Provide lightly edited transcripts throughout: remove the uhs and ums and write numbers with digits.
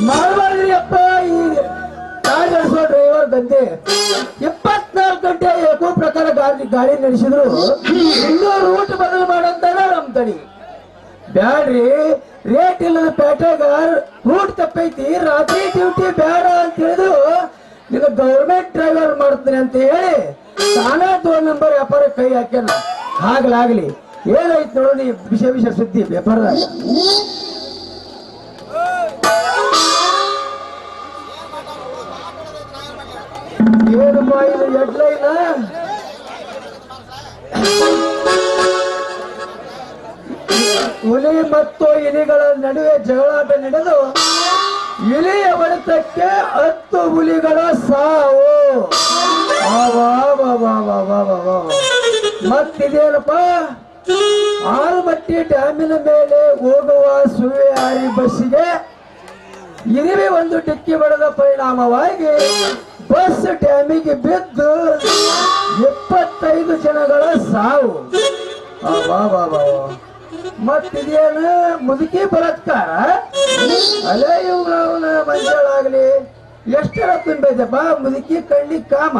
ಮಾಡಬಾರ್ದ್ರಿ ಅಪ್ಪ. ಈ ಕಾರ್ ನಡೆಸೋ ಡ್ರೈವರ್ ದಂಧೆ 24 ಗಂಟೆ ಏಕೋ ಪ್ರಕಾರ ಗಾಡಿ ನಡೆಸಿದ್ರು ಇನ್ನೂ ರೂಟ್ ಬದಲು ಮಾಡಂತಾರ ನಮ್ ತಡಿ. ಬ್ಯಾಡ್ರಿ, ರೇಟ್ ಇಲ್ಲದ ಪೇಟೆಗ ರೂಟ್ ತಪ್ಪೈತಿ, ರಾತ್ರಿ ಡ್ಯೂಟಿ ಬೇಡ ಅಂತ ಹೇಳಿದ್ರು ನಿನ್ನ ಗೌರ್ಮೆಂಟ್ ಡ್ರೈವರ್ ಮಾಡ್ತೀನಿ ಅಂತ ಹೇಳಿ ತಾನೇ 2 ನಂಬರ್ ವ್ಯಾಪಾರ ಕೈ ಹಾಕ್ಯಾನ. ಆಗ್ಲಾಗ್ಲಿ ಏನಾಯ್ತು ನೋಡು ನೀ ವಿಷಯ ಸುದ್ದಿ ವ್ಯಾಪಾರದಾಗ. ಏನಮ್ಮ ಇದು ಹೆಡ್ಲೈನ? ಹುಲಿ ಮತ್ತು ಇಲಿಗಳ ನಡುವೆ ಜಗಳಾಟ ನಡೆದು ಇಲಿಯ ಹೊಡೆತಕ್ಕೆ 10 ಹುಲಿಗಳ ಸಾವು. ಮತ್ತಿದೇನಪ್ಪ, ಆಲಮಟ್ಟಿ ಡ್ಯಾಮಿನ ಮೇಲೆ ಹೋಗುವ ಸುವ್ಯಾರಿ ಬಸ್ಸಿಗೆ ಇರುವೆ ಒಂದು ಡಿಕ್ಕಿ ಹೊಡೆದ ಪರಿಣಾಮವಾಗಿ ಬಸ್ ಡ್ಯಾಮಿಗೆ ಬಿದ್ದು 25 ಜನಗಳ ಸಾವು. ಮತ್ತಿದೇನು ಮುದುಕಿ ಬಲಾತ್ಕಾರ? ಅಲೇ ಇವ್ನ ಮಂಜಾಳಾಗ್ಲಿ ಎಷ್ಟರ ತುಂಬೈತಪ್ಪ ಮುದುಕಿ ಕಣ್ಣಿ ಕಾಮ.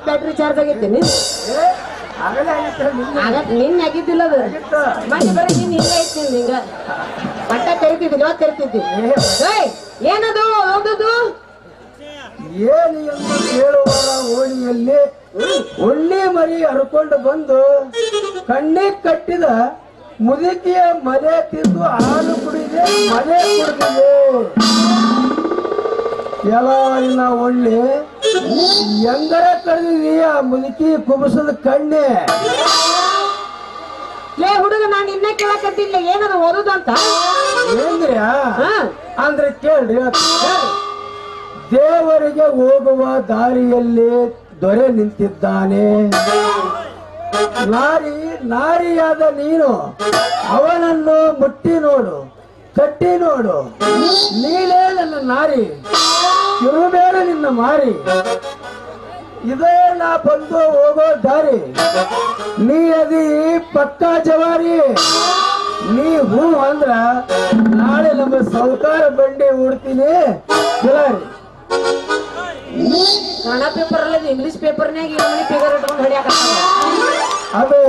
ಬ್ಯಾಟ್ರಿ ಚಾರ್ಜ್ ಆಗೈತೆ ನಿನ್ನ ಆಗಿದ್ದಿಲ್ಲ ಅದು ಮತ್ತೆ ಬರೀ ನೀನ್ ಹಿಂಗ ಐತಿ ಹಿಂಗ ಮಟ್ಟ ತೆರಿತಿದ್ದಿಲ್ಲ ತೆರಿತಿದ್ದಿ. ಏನದು ಓದುದು? ಏನು ಎಂದು ಕೇಳುವರ ಓಣಿಯಲ್ಲಿ ಒಳ್ಳೆ ಮರಿ ಹರ್ಕೊಂಡು ಬಂದು ಕಣ್ಣಿಗೆ ಕಟ್ಟಿದ ಮುದುಕಿಯ ಮನೆ ತಿಂದು ಹಾಲು ಕುಡಿದೆ, ಮನೆ ಕುಡಿದಿದೆ. ಎಲ್ಲ ಒಳ್ಳೆ ಹೆಂಗರ ಕಳೆದಿದಿ ಆ ಮುದುಕಿ ಕುಬಸದ ಕಣ್ಣೆ. ಲೇ ಹುಡುಗ, ನಾನು ಇನ್ನ ಕೇಳಕತ್ತಿಲ್ಲ ಏನದು ಓದುದು ಅಂತ. ಏನ್ರಿ ಅಂದ್ರೆ ಕೇಳ್ರಿ, ದೇವರಿಗೆ ಹೋಗುವ ದಾರಿಯಲ್ಲಿ ದೊರೆ ನಿಂತಿದ್ದಾನೆ. ನಾರಿಯಾದ ನೀನು ಅವನನ್ನು ಮುಟ್ಟಿ ನೋಡು, ಕಟ್ಟಿ ನೋಡು, ನೀಲೇ ನನ್ನ ನಾರಿ, ಇರುಬೇಡ ನಿನ್ನ ಮಾರಿ. ಇದೇ ನಾ ಬಂದು ಹೋಗೋ ದಾರಿ, ನೀ ಅದಿ ಪಕ್ಕಾ ಜವಾರಿ. ನೀ ಹೂ ಅಂದ್ರ ನಾಳೆ ನಮ್ಮ ಸೌಕಾರ ಬಂಡಿ ಉಡ್ತೀನಿ ಜವಾರಿ. ಕನ್ನಡ ಪೇಪರ್ ಅಲ್ಲ, ಇಂಗ್ಲಿಷ್ ಪೇಪರ್ನಾಗ ಫಿಗರ್ ಇಟ್ಕೊಂಡು ಹೊಡಿಯಾಕತ್ತಾರ. ಅದು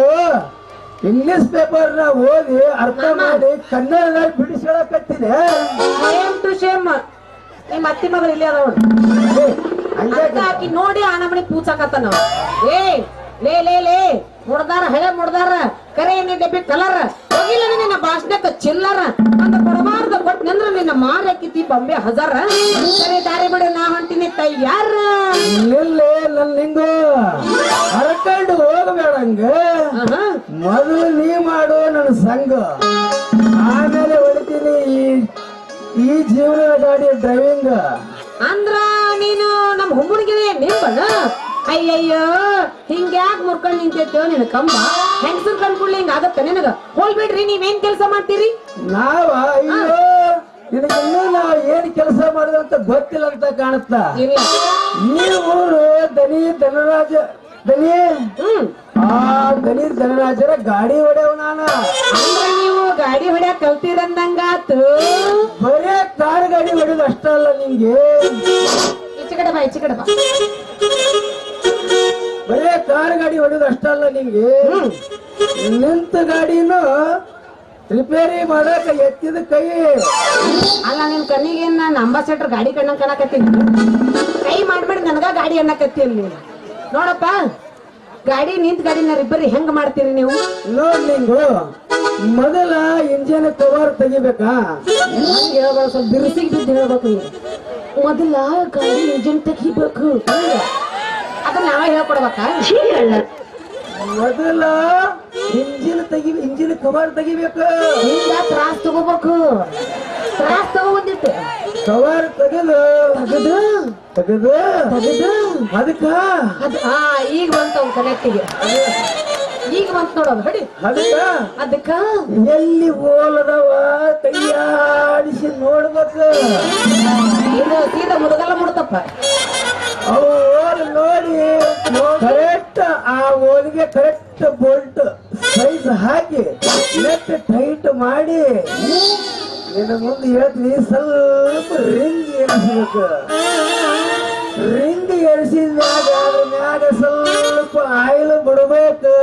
ಇಂಗ್ಲಿಷ್ ಪೇಪರ್ ನ ಓದಿ ಅರ್ಥ ಮಾಡಿ ಕನ್ನಡದಲ್ಲಿ ಬಿಡಿಸ್ಕೊಳಕತ್ತಿದೆ. ಸೇಮ್ ಟು ಸೇಮ್ ನಿಮ್ಮ ಅತ್ತಿ ಮಗಳು ಇಲ್ಲಿ ಅದಾವ ಹಾಕಿ ನೋಡಿ ಆ ನಮನಿ ಪೂಚಾಕತ್ತಾನ. ಏ ಲೇ ಲೇ ಲೇ ಮುಡ್ದಾರ ಹಳೆ ಮುಡ್ದಾರ ಕರೆ ಎಣ್ಣೆ ಡಬ್ಬಿ ಕಲರ್ ಹೋಗಿಲ್ಲ ನಿನ್ನ ಭಾಷಣಕ್ಕ ಚಿಲ್ಲರ ಅಂತ ಕೊಡಬಾರ್ದು ಕೊಟ್ಟು ನಿಂದ್ರ ನಿನ್ನ ಮಾರಿ ಹಾಕಿತಿ ಬೊಂಬೆ ಹಜಾರ. ಸರಿ ದಾರಿ ಬಿಡು, ನಾ ಹೊಂಟಿನಿ ತಯ್ಯಾರ. ನಿಲ್ಲೇ ನನ್ನ ಹಿಂಗ ಹರ್ಕೊಂಡು ಹೋಗಬೇಡಂಗ. ಮೊದಲು ನೀ ಮಾಡು ನನ್ನ ಸಂಘ, ಆಮೇಲೆ ಹೊಡಿತೀನಿ ಈ ಜೀವನದ ಗಾಡಿ ಡ್ರೈವಿಂಗ್. ಅಂದ್ರ ನೀನು ನಮ್ ಹುಮ್ಮನಿಗೆ ನಿಂಬಣ. ಅಯ್ಯಯ್ಯೋ ಹಿಂಗ್ಯಾಕ್ ಮುರ್ಕೊಂಡ್ ನಿಂತೈತೋ ನಿನ್ ಕಂಬ. ಹೆಂಗಸರ್ ಕಂಡ್ಕೊಳ್ಳಿ ಹಿಂಗ ಆಗತ್ತ ನಿನಗ. ಹೋಲ್ಬಿಡ್ರಿ, ನೀವೇನ್ ಕೆಲಸ ಮಾಡ್ತೀರಿ? ನಾವ ಅಯ್ಯೋ ನಿನಗಿನ್ನೂ ನಾವ್ ಏನ್ ಕೆಲಸ ಮಾಡಿದಂತ ಗೊತ್ತಿಲ್ಲ ಅಂತ ಕಾಣುತ್ತ. ಇಲ್ಲ ಈ ಊರು ದನಿ ಹ್ಮ್ ಆ ದನಿ ಧನರಾಜರ ಗಾಡಿ ಹೊಡೆಯವ್ ನಾನ. ಅಂದ್ರೆ ನೀವು ಗಾಡಿ ಹೊಡ್ಯಾಕ್ ಕಲ್ತೀರಂದಂಗಾತು. ಬರೇ ಕಾರ್ ಗಾಡಿ ಹೊಡೆಯೋದು ಅಷ್ಟ ಅಲ್ಲ ನಿಂಗೆ, ಈಚೆ ಕಡೆ ಬಾ, ಈಚೆ ಕಡೆ ಬಾ. ಬರೇ ಕಾರ್ ಗಾಡಿ ಹೊಡೆಯೋದು ಅಷ್ಟ ಅಲ್ಲ ನಿಂಗೆ, ನಿಂತ ಗಾಡಿನೂ ರಿಪೇರಿ ಮಾಡಕ ಎತ್ತಿದ ಕೈ. ಅಲ್ಲ ನಿನ್ ಕಣ್ಣಿಗೆ ನಾನು ಅಂಬಾಸೆಡರ್ ಗಾಡಿ ಕಣ್ಣಂಗ್ ಕಾಣಕತ್ತೀನಿ. ಕೈ ಮಾಡ್ಬೇಡಿ ನನಗ ಗಾಡಿ ಅನ್ನಕತ್ತಿ ಅಲ್ಲಿ. ನೋಡಪ್ಪ, ಗಾಡಿ ನಿಂತ ಗಾಡಿನ ರಿಪೇರಿ ಹೆಂಗ್ ಮಾಡ್ತೀರಿ ನೀವು? ನೋಡ್ ನಿಂಗು ಮೊದಲ ಇಂಜಿನ್ ಕವರ್ ತೆಗಿಬೇಕಾ? ಹೇಳ್ಬೇಕು, ಸ್ವಲ್ಪ ಬಿರುಸಿಗೆ ಬಿದ್ದು ಹೇಳ್ಬೇಕು ನೀವು. ಮೊದಲ ಗಾಡಿ ಇಂಜಿನ್ ತೆಗಿಬೇಕು, ಅದನ್ನ ನಾವೇ ಹೇಳ್ಕೊಡ್ಬೇಕಾ? ಮೊದಲ ಇಂಜಿನ್ ಕವರ್ ತೆಗಿಬೇಕು. ಹಿಂಗ ತ್ರಾಸ್ ತಗೋಬೇಕು. ತ್ರಾಸ್ ತಗೊಂಡಿಟ್ಟು ಕವರ್ ತೆಗೆದು ಅದಕ್ಕ ಈಗ ಬಂತ ಅವ್ನ ಕನೆಕ್ಟಿಗೆ. ಈಗ ಬಂತ ನೋಡೋದು ಹಡಿ. ಅದಕ್ಕ ಎಲ್ಲಿ ಓಲದವ ಕೈಯಾಡಿಸಿ ನೋಡ್ಬೇಕು. ಇದು ಸೀದಾ ಮುದುಗಲ್ಲ ಮುಡ್ತಪ್ಪ. ಅವು ಓಲ್ ನೋಡಿ ಕರೆಕ್ಟ್ ಆ ಓಲಿಗೆ ಕರೆಕ್ಟ್ ಬೋಲ್ಟ್ ಸೈಜ್ ಹಾಕಿ ನೆಟ್ ಟೈಟ್ ಮಾಡಿ ಇನ್ನು ಮುಂದೆ ಹೇಳ್ತೀನಿ. ಸ್ವಲ್ಪ ರಿಂಗ್ ಎರಿಸ್ಬೇಕು. ರಿಂಗ್ ಎರಿಸಿದಾಗ ಅದ್ರ ಮ್ಯಾಗ ಸ್ವಲ್ಪ ಆಯಿಲ್ ಬಿಡ್ಬೇಕು.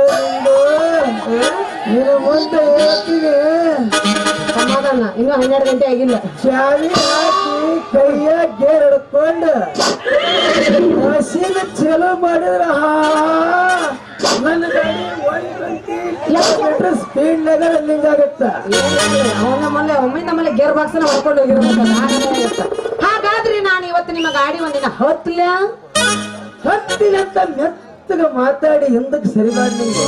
ಇನ್ನು ಮುಂದೆ ಹೇಳ್ತೀನಿ. ಸಮಾಧಾನ, ಇನ್ನು 12 ಗಂಟೆ ಆಗಿಲ್ಲ. ಚಾವಿ ಹಾಕಿ ಕೈಯ ಗೇರ್ ಹಿಡ್ಕೊಂಡು ಮಷೀನ್ ಚಲೋ ಮಾಡಿದ್ರ ನನ್ನ ಗಾಡಿ 120 ಕಿಲೋಮೀಟರ್ ಸ್ಪೀಡ್ ನಾಗ ರನ್ನಿಂಗ್ ಆಗತ್ತ. ಒಮ್ಮೆ ನಮ್ಮಲ್ಲಿ ಗೇರ್ ಬಾಕ್ಸ್ ಹೊಡ್ಕೊಂಡು ಹೋಗಿರ್ಬೇಕು. ಹಾಗಾದ್ರೆ ನಾನು ಇವತ್ತು ನಿಮ್ಮ ಗಾಡಿ ಒಂದಿನ ಹತ್ತಿನಂತ ಮೆತ್ತಗ ಮಾತಾಡಿ ಹಿಂದಕ್ಕೆ ಸರಿ ಮಾಡಿ ನೀವು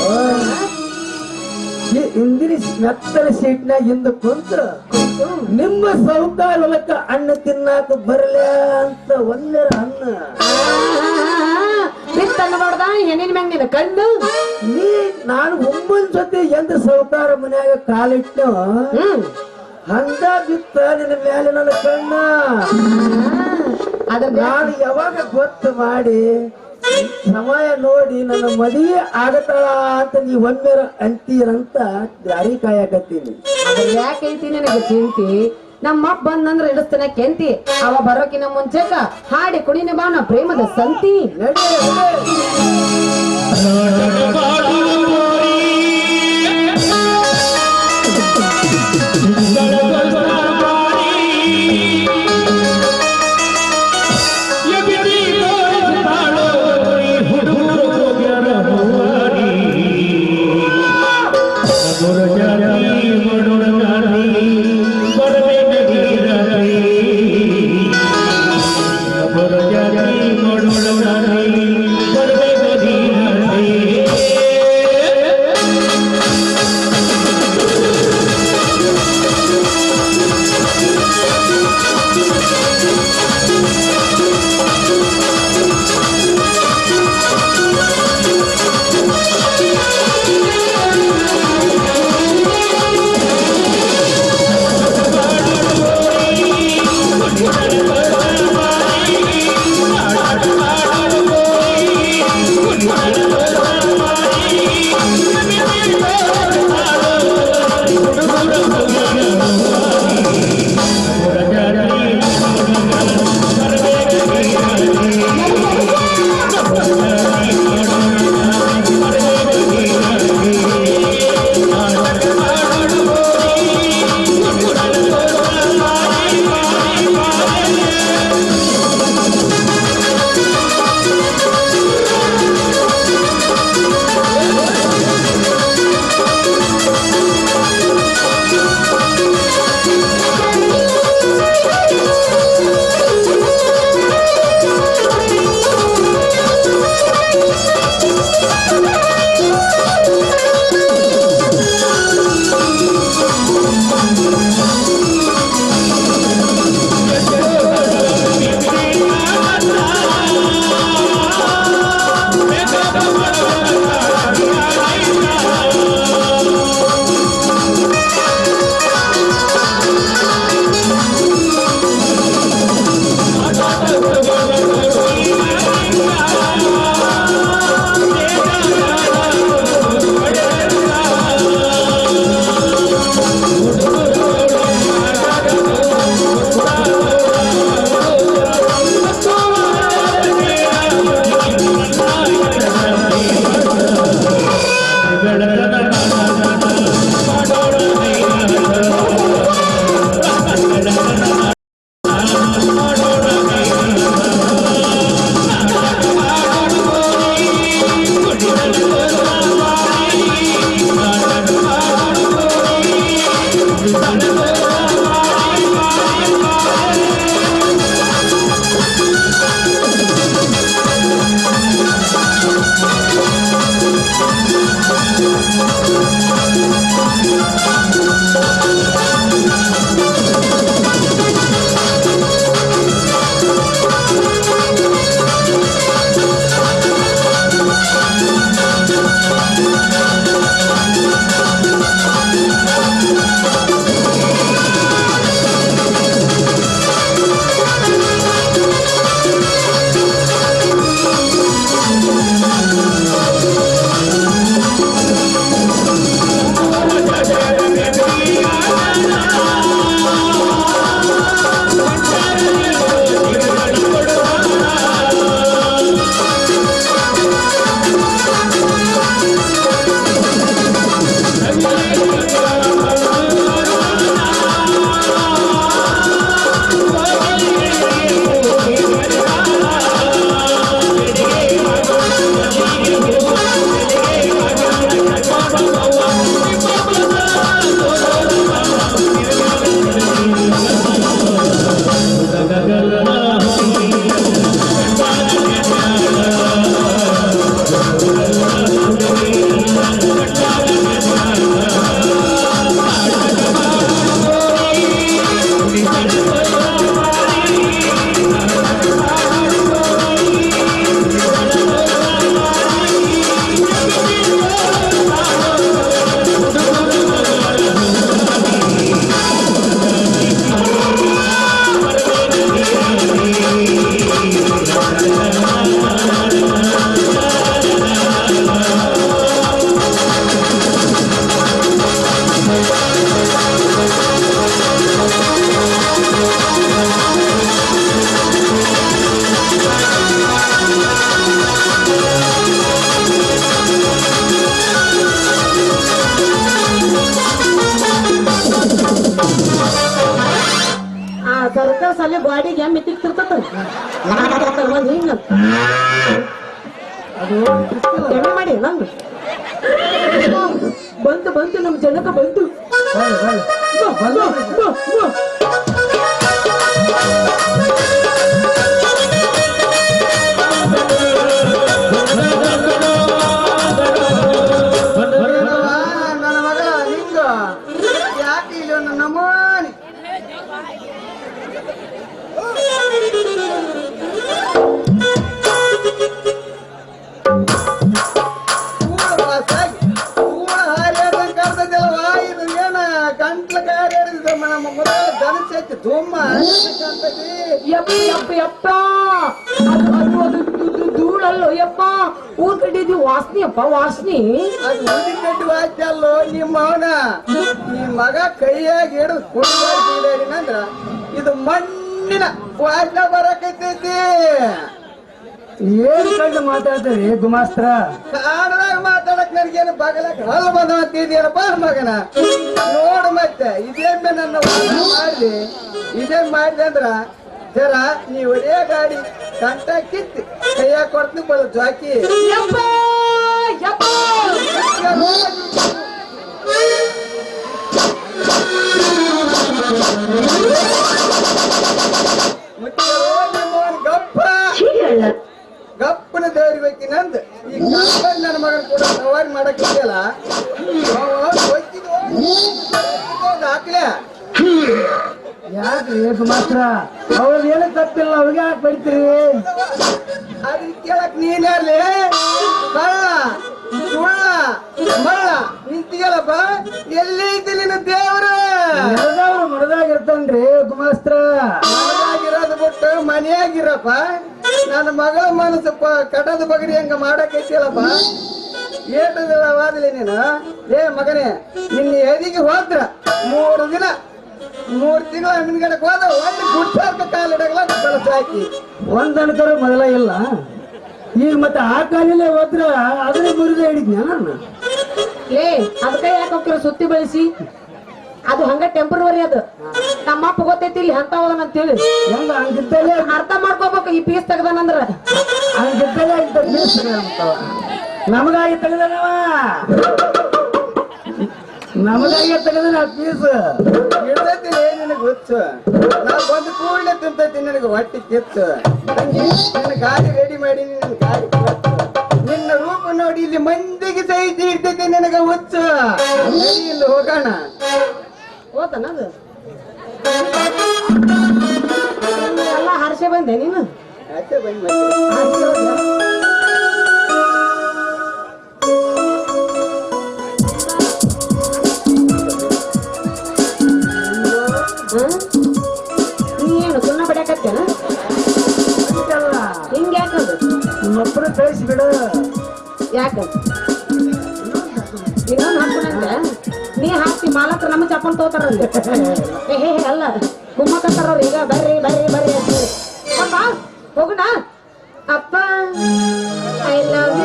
ಹಿಂದಿನ ಮೆತ್ತನ ಸೀಟ್ನಾಗ ಹಿಂದ ಕುಂತ ನಿಮ್ಮ ಸೌಕಾರ ಹೊಲಕ್ಕ ಹಣ್ಣು ತಿನ್ನಾಕ ಬರಲ ಅಂತ ಒಂದರ ಅನ್ನ ನೋಡ್ದ ಹೆಣ್ಣಿನ ಮ್ಯಾಗ ನಿನ್ನ ಕಣ್ಣು. ನಾನು ಒಮ್ಮನ್ ಜೊತೆ ಎಂದ ಸೌಕಾರ ಮನ್ಯಾಗ ಕಾಲಿಟ್ಟು ಹಂಗ ಬಿತ್ತ ನಿನ್ನ ಮೇಲೆ ನನ್ನ ಕಣ್ಣ. ಅದ್ರ ನಾನು ಯಾವಾಗ ಗೊತ್ತು ಮಾಡಿ ಸಮಯ ನೋಡಿ ನನ್ನ ಮದುವೆ ಆಗತ್ತಾಳ ಅಂತ ನೀ ಒಮ್ಮೆ ಅಂತೀರಂತ ದಾರಿ ಕಾಯಕತ್ತೀನಿ. ಅದ್ರ ಯಾಕೈತಿ ನನಗೆ ಚಿಂತಿ? ನಮ್ಮಪ್ಪ ಬಂದಂದ್ರೆ ಇಡಿಸ್ತಾನೆ ಕೆಂತಿ. ಅವ ಬರೋಕಿನ ಮುಂಚೆಕ ಹಾಡಿ ಕುಣಿನ ಬಾನ ಪ್ರೇಮದ ಸಂತಿ. ನಡಿ ಗಾಡಿಗೆ ಎಮ್ಮೆ ತಿಕ್ತಿರ್ತತ ಒಂದ್ ಹಿಂಗ ಅದು ಎಮ್ಮೆ ಮಾಡಿ ನಂದು ಬಂತು ನಮ್ ಜನಕ ಬಂತು ಬರ್ರಿ, ಬರ್ರಿ. ಬಾ, ಬಾ, ಬಾ. ನನ್ನ ಮಗ ಹಿಂಗ ಯಾಕೆ ಇಲ್ಲಿ ಒಂದು ನಮೂನಿ ಯಪ್ಪ ಅದು ಧೂಳಲ್ಲೋ ಯಪ್ಪ ಊರ್ ಕಡೆ ವಾಸನೆ ಅಪ್ಪ ವಾಸನೆ ಅದು ಉಳಿಕಟ್ಟಿ ವಾದ್ಯ ಅಲ್ಲೋ ನಿಮ್ಮ ಅವನ ಈ ಮಗ ಕೈಯಾಗಿ ಹಿಡಿದು ಕುಡಿದಂದ್ರ ಇದು ಮಣ್ಣಿನ ವಾದ್ಯ ಬರಕೈತೈತಿ ಏನ್ ಕಂಡು ಮಾತಾಡ್ತೀರಿ ಗುಮಾಸ್ತ್ರ ಕಾಡದಾಗ ಮಾತಾಡಕ್ ನನಗೇನು ಬಾಗಲಕ್ ಹಲ್ಲ ಬಂದ ಅಂತಿದ್ಯಲ್ಲಪ್ಪ ಮಗನ ನೋಡು ಮತ್ತೆ ಇದೇನ್ ನನ್ನ ಮಾಡಿ ಇದೇನ್ ಮಾಡಿದೆ ಅಂದ್ರ ಜರ ನೀ ಒಳ್ಳೆ ಗಾಡಿ ಕಂಟ ಕಿತ್ತಿ ಕೈಯಾಗ ಕೊಡ್ತೀನಿ ಬರೋ ಜಾಕಿ ಯಪ್ಪ ಯಪ್ಪ ಗಪ್ಪ ಗಪ್ಪನ ದೇವ್ರಿಬೇಕಿ ನಂದ್ ಈ ಕಾಂಪೌಂಡ್ ನನ್ನ ಮಗನ ಕೂಡ ಸವಾರಿ ಮಾಡಕ್ ಇದೆಯಲ್ಲ ಹಾಕ್ಲೆ ಯಾಕ್ರಿ ಮಾತ್ರ ಅವ್ರದ್ದು ಏನು ತಪ್ಪಿಲ್ಲ ಅವ್ರಿಗೆ ಯಾಕೆ ಬೈತೀರಿ ಅದನ್ನ ಕೇಳಕ್ ನೀನಲ್ಲಿ ಕಳ್ಳ ಸುಳ್ಳ ಮಳ್ಳ ನಿಂತಿಯಲ್ಲಪ್ಪ ಎಲ್ಲಿ ಐತಿ ನಿನ್ನ ದೇವ್ರು ಮಡದಾಗಿರ್ತನ್ರಿ ಗುಮಾಸ್ತ್ರ ಮಡದಾಗಿರೋದು ಬಿಟ್ಟು ಮನೆಯಾಗಿರಪ್ಪ ನನ್ನ ಮಗಳ ಮನಸ್ಸು ಕಡದ ಬಗಡಿ ಹಂಗ ಮಾಡಕೈತಿಯಲ್ಲಪ್ಪ ಏಟವಾದ್ಲಿ ನೀನು ಏ ಮಗನೇ ನಿನ್ನ ಎದಿಗೆ ಹೋದ್ರ 3 ದಿನ 3 ತಿಂಗಳ ಹಿಂದ್ಗಡೆಗೆ ಹೋದ ಒಂದು ಗುಡ್ಸಾಕ ಕಾಲಿಡಗಲ ಕಳಸ ಹಾಕಿ ಒಂದನಕರ ಮೊದಲ ಇಲ್ಲ ಈಗ ಮತ್ತೆ ಆ ಕಾಲಿಲೆ ಹೋದ್ರ ಅದನ್ನೇ ಮುರಿದ ಹಿಡಿದ್ನ ನಾನು ಏ ಅದಕ್ಕೆ ಯಾಕೆ ಹೋಗ್ತಿರೋ ಸುತ್ತಿ ಬೆಳೆಸಿ ಅದು ಹಂಗ ಟೆಂಪರವರಿ ಅದು ನಮ್ಮಪ್ಪ ಗೊತ್ತೈತಿ ಇಲ್ಲಿ ಅಂತ ಹೋದನ ಅಂತೇಳಿ ಹೆಂಗ ಹಂಗಿದ್ದಲೇ ಅರ್ಥ ಮಾಡ್ಕೋಬೇಕು ಈ ಪೀಸ್ ತೆಗ್ದಾನಂದ್ರ ಹಂಗಿದ್ದಲೇ ನಮಗಾಗಿ ತೆಗೆದನವ ನಮಗಾಗಿ ತೆಗೆದನ ಪೀಸ್ ಹಿಡ್ದೈತಿ ನಿನಗೆ ಹುಚ್ಚು ನಾವು ಬಂದು ಕೂಡಲೇ ತಿಂತೈತಿ ನಿನಗೆ ಹೊಟ್ಟಿ ಕಿತ್ತು ನಿನ್ನ ಗಾಡಿ ರೆಡಿ ಮಾಡಿ ನಿನ್ನ ಗಾಡಿ ನಿನ್ನ ರೂಪ ನೋಡಿ ಇಲ್ಲಿ ಮಂದಿಗೆ ಸಹಿತ ಇರ್ತೈತಿ ನಿನಗೆ ಹುಚ್ಚು ಇಲ್ಲಿ ಹೋಗೋಣ ಹೋತನ ಅದು ಎಲ್ಲ ಹರ್ಷೆ ಬಂದೆ ನೀನು ಆಚೆ ಬಂದ್ ಮತ್ತೆ ನೀನು ಸುಣ್ಣ ಬಡಿಯಾಕತ್ತೇನ ಹಿಂಗ ಯಾಕಂದು ನಿಮ್ಮೊಬ್ಬರು ಕಳಿಸಿ ಬಿಡು ಯಾಕ ಇನ್ನೊಂದು ಹಾಕೊಂಡಂಗ ನೀ ಹಾಕಿ ಮಾಲತ್ರ ನಮ್ಮ ಚಪ್ಪಲ್ ತೋತಾರಲ್ಲಿ ಹೇ ಅಲ್ಲ ಕುಮ್ಮಕತ್ತಾರವ್ರು ಈಗ ಬರ್ರಿ ಬರ್ರಿ ಬರ್ರಿ ಅಂತ ಹೇಳಿ ಅಪ್ಪ ಹೋಗೋಣ ಅಪ್ಪ ಐ ಲವ್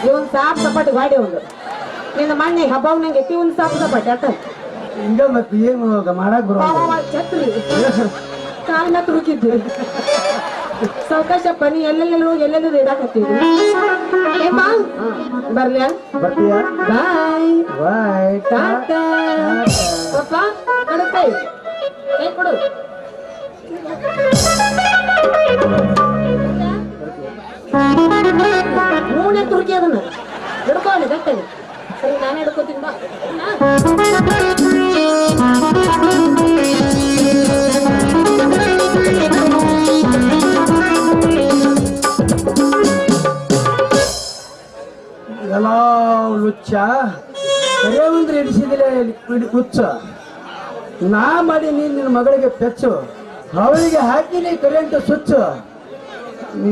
ಯು ಸಾಪ್ ಸಪಾಟಿ ಗಾಡಿ ಒಂದು ನಿನ್ನ ಮಣ್ಣೆ ಹಬ್ಬ ನಂಗೆ ಎತ್ತಿ ಒಂದು ಸಾಪ್ ಸಪಾಟಿ ಅಟ್ಟ ಹಿಂಗ ಮತ್ತೆ ಏನು ಮಾಡಕ್ ಬರೋ ಛತ್ರಿ ಕಾಲಿನ ತುರುಕಿದ್ವಿ ಸಾವಕಾಶಪ್ಪ ನೀ ಎಲ್ಲೆಲ್ಲ ಹೋಗಿ ಎಲ್ಲೆಲ್ಲ ಇಡಾಕತ್ತೀವಿ ಏಮ್ಮ ಬರ್ಲ್ಯಾ ಬರ್ತೀಯ ಬಾಯ್ ಬಾಯ್ ಟಾಟಾ ಪಪ್ಪ ಕೈ ಕೈ ಕೊಡು ಮೂಣೆ ತುರುಕಿ ಅದನ್ನ ಹಿಡ್ಕೊಳ್ಳಿ ಗಟ್ಟಗೆ ಸರಿ ನಾನೇ ಹಿಡ್ಕೋತೀನಿ ಬಾ ಎಲ್ಲ ಲುಚ್ಚ ಬರೇ ಒಂದು ಹಿಡಿಸಿದಿಲ್ಲ ಹುಚ್ಚ ನಾ ಮಾಡಿ ನೀನ್ ನಿನ್ನ ಮಗಳಿಗೆ ಪೆಚ್ಚು ಅವಳಿಗೆ ಹಾಕಿ ನೀ ಕರೆಂಟ್ ಸ್ವಿಚ್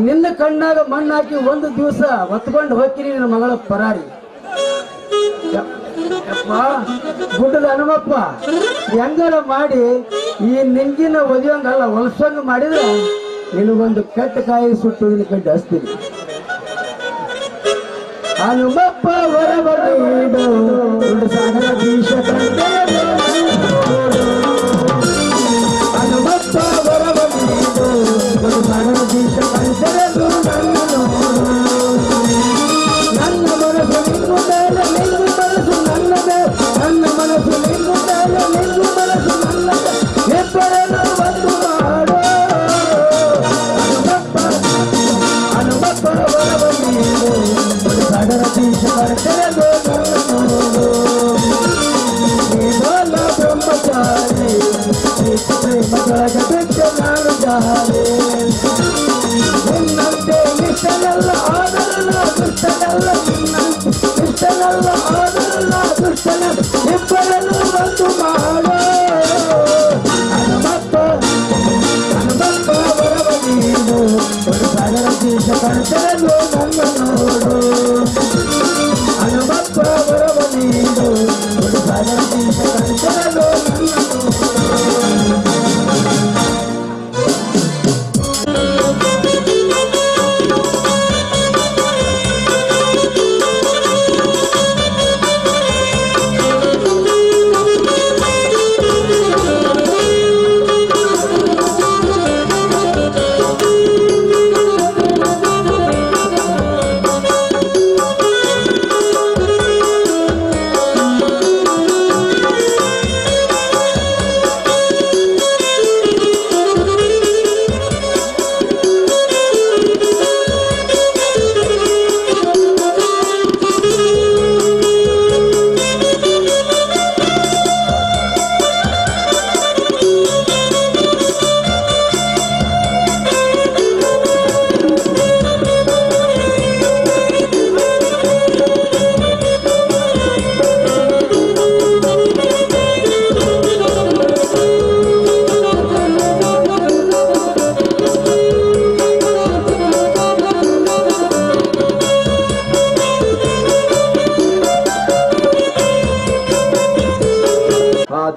ನಿನ್ನ ಕಣ್ಣಾಗ ಮಣ್ಣು ಹಾಕಿ ಒಂದು ದಿವಸ ಹೊತ್ಕೊಂಡು ಹೋಗ್ತೀನಿ ನಿನ್ನ ಮಗಳ ಪರಾರಿ. ಯಪ್ಪ ಗುಡ್ಡದ ಹನುಮಪ್ಪ, ಹೆಂಗಾರ ಮಾಡಿ ಈ ನಿಂಗಿನ ಒದಿಯಂಗಲ್ಲ ಹೊಲ್ಸಂಗ ಮಾಡಿದ್ರೆ ನಿನಗೊಂದು ಕೆಟ್ಟ ಕಾಯಿ ಸುಟ್ಟು ನಿನ್ನ ಕಡ್ಡಿ ಹಚ್ತೀನಿ. ಹನುಮಪ್ಪ ಹೊರಬೀಡು ಸಾಗರ ಬೀಶ ಹನುಮಪ್ಪ ಹೊರಬೀಡು ಸಾಗರ ಬೀಶ ನನ್ನ ಮನಸ್ಸು ನಿನ್ನ ಮೇಲೆ ನಿನ್ನ ಮನಸ್ಸು ನನ್ನದೇ, ನನ್ನ ಮನಸ್ಸು ನಿನ್ನ ಮೇಲೆ ನಿನ್ನ ಮನಸ್ಸು ನನ್ನದೇ, ಇಬ್ಬರನ್ನು ಒಂದು ಮಾಡೋ ಹನುಮಪ್ಪ ಹನುಮಪ್ಪ ಹೊರಬೀಡು ಸಾಗರ ಬೀಶ ಕರೆದು ನೀನಲ್ಲ ಬ್ರಹ್ಮಚಾರಿ ಪ್ರೇಮಗಳ ಬಿಟ್ಟು ನಾನು ಜಾರಿ. ನಿನ್ನಂತೆ ನಿಷ್ಟನಲ್ಲ ಆದರಲ್ಲ ದುಷ್ಟನಲ್ಲ, ನಿನ್ನಂತೆ ನಿಷ್ಟನಲ್ಲ ಆದರಲ್ಲ ದುಷ್ಟನಲ್ಲ, ಇಬ್ಬರನ್ನು ಒಂದು ಮಾಡೋ ಹನುಮಪ್ಪ ಹನುಮಪ್ಪ ಬರವ ನೀನು ಸಾಗರ ಬೀಶ ಕರೆದು ನನ್ನ ನೋಡು. ಹನುಮಪ್ಪ ಬರವ ನೀನು ಸಾಗರ ಬೀಶ ಕರೆದು ನನ್ನ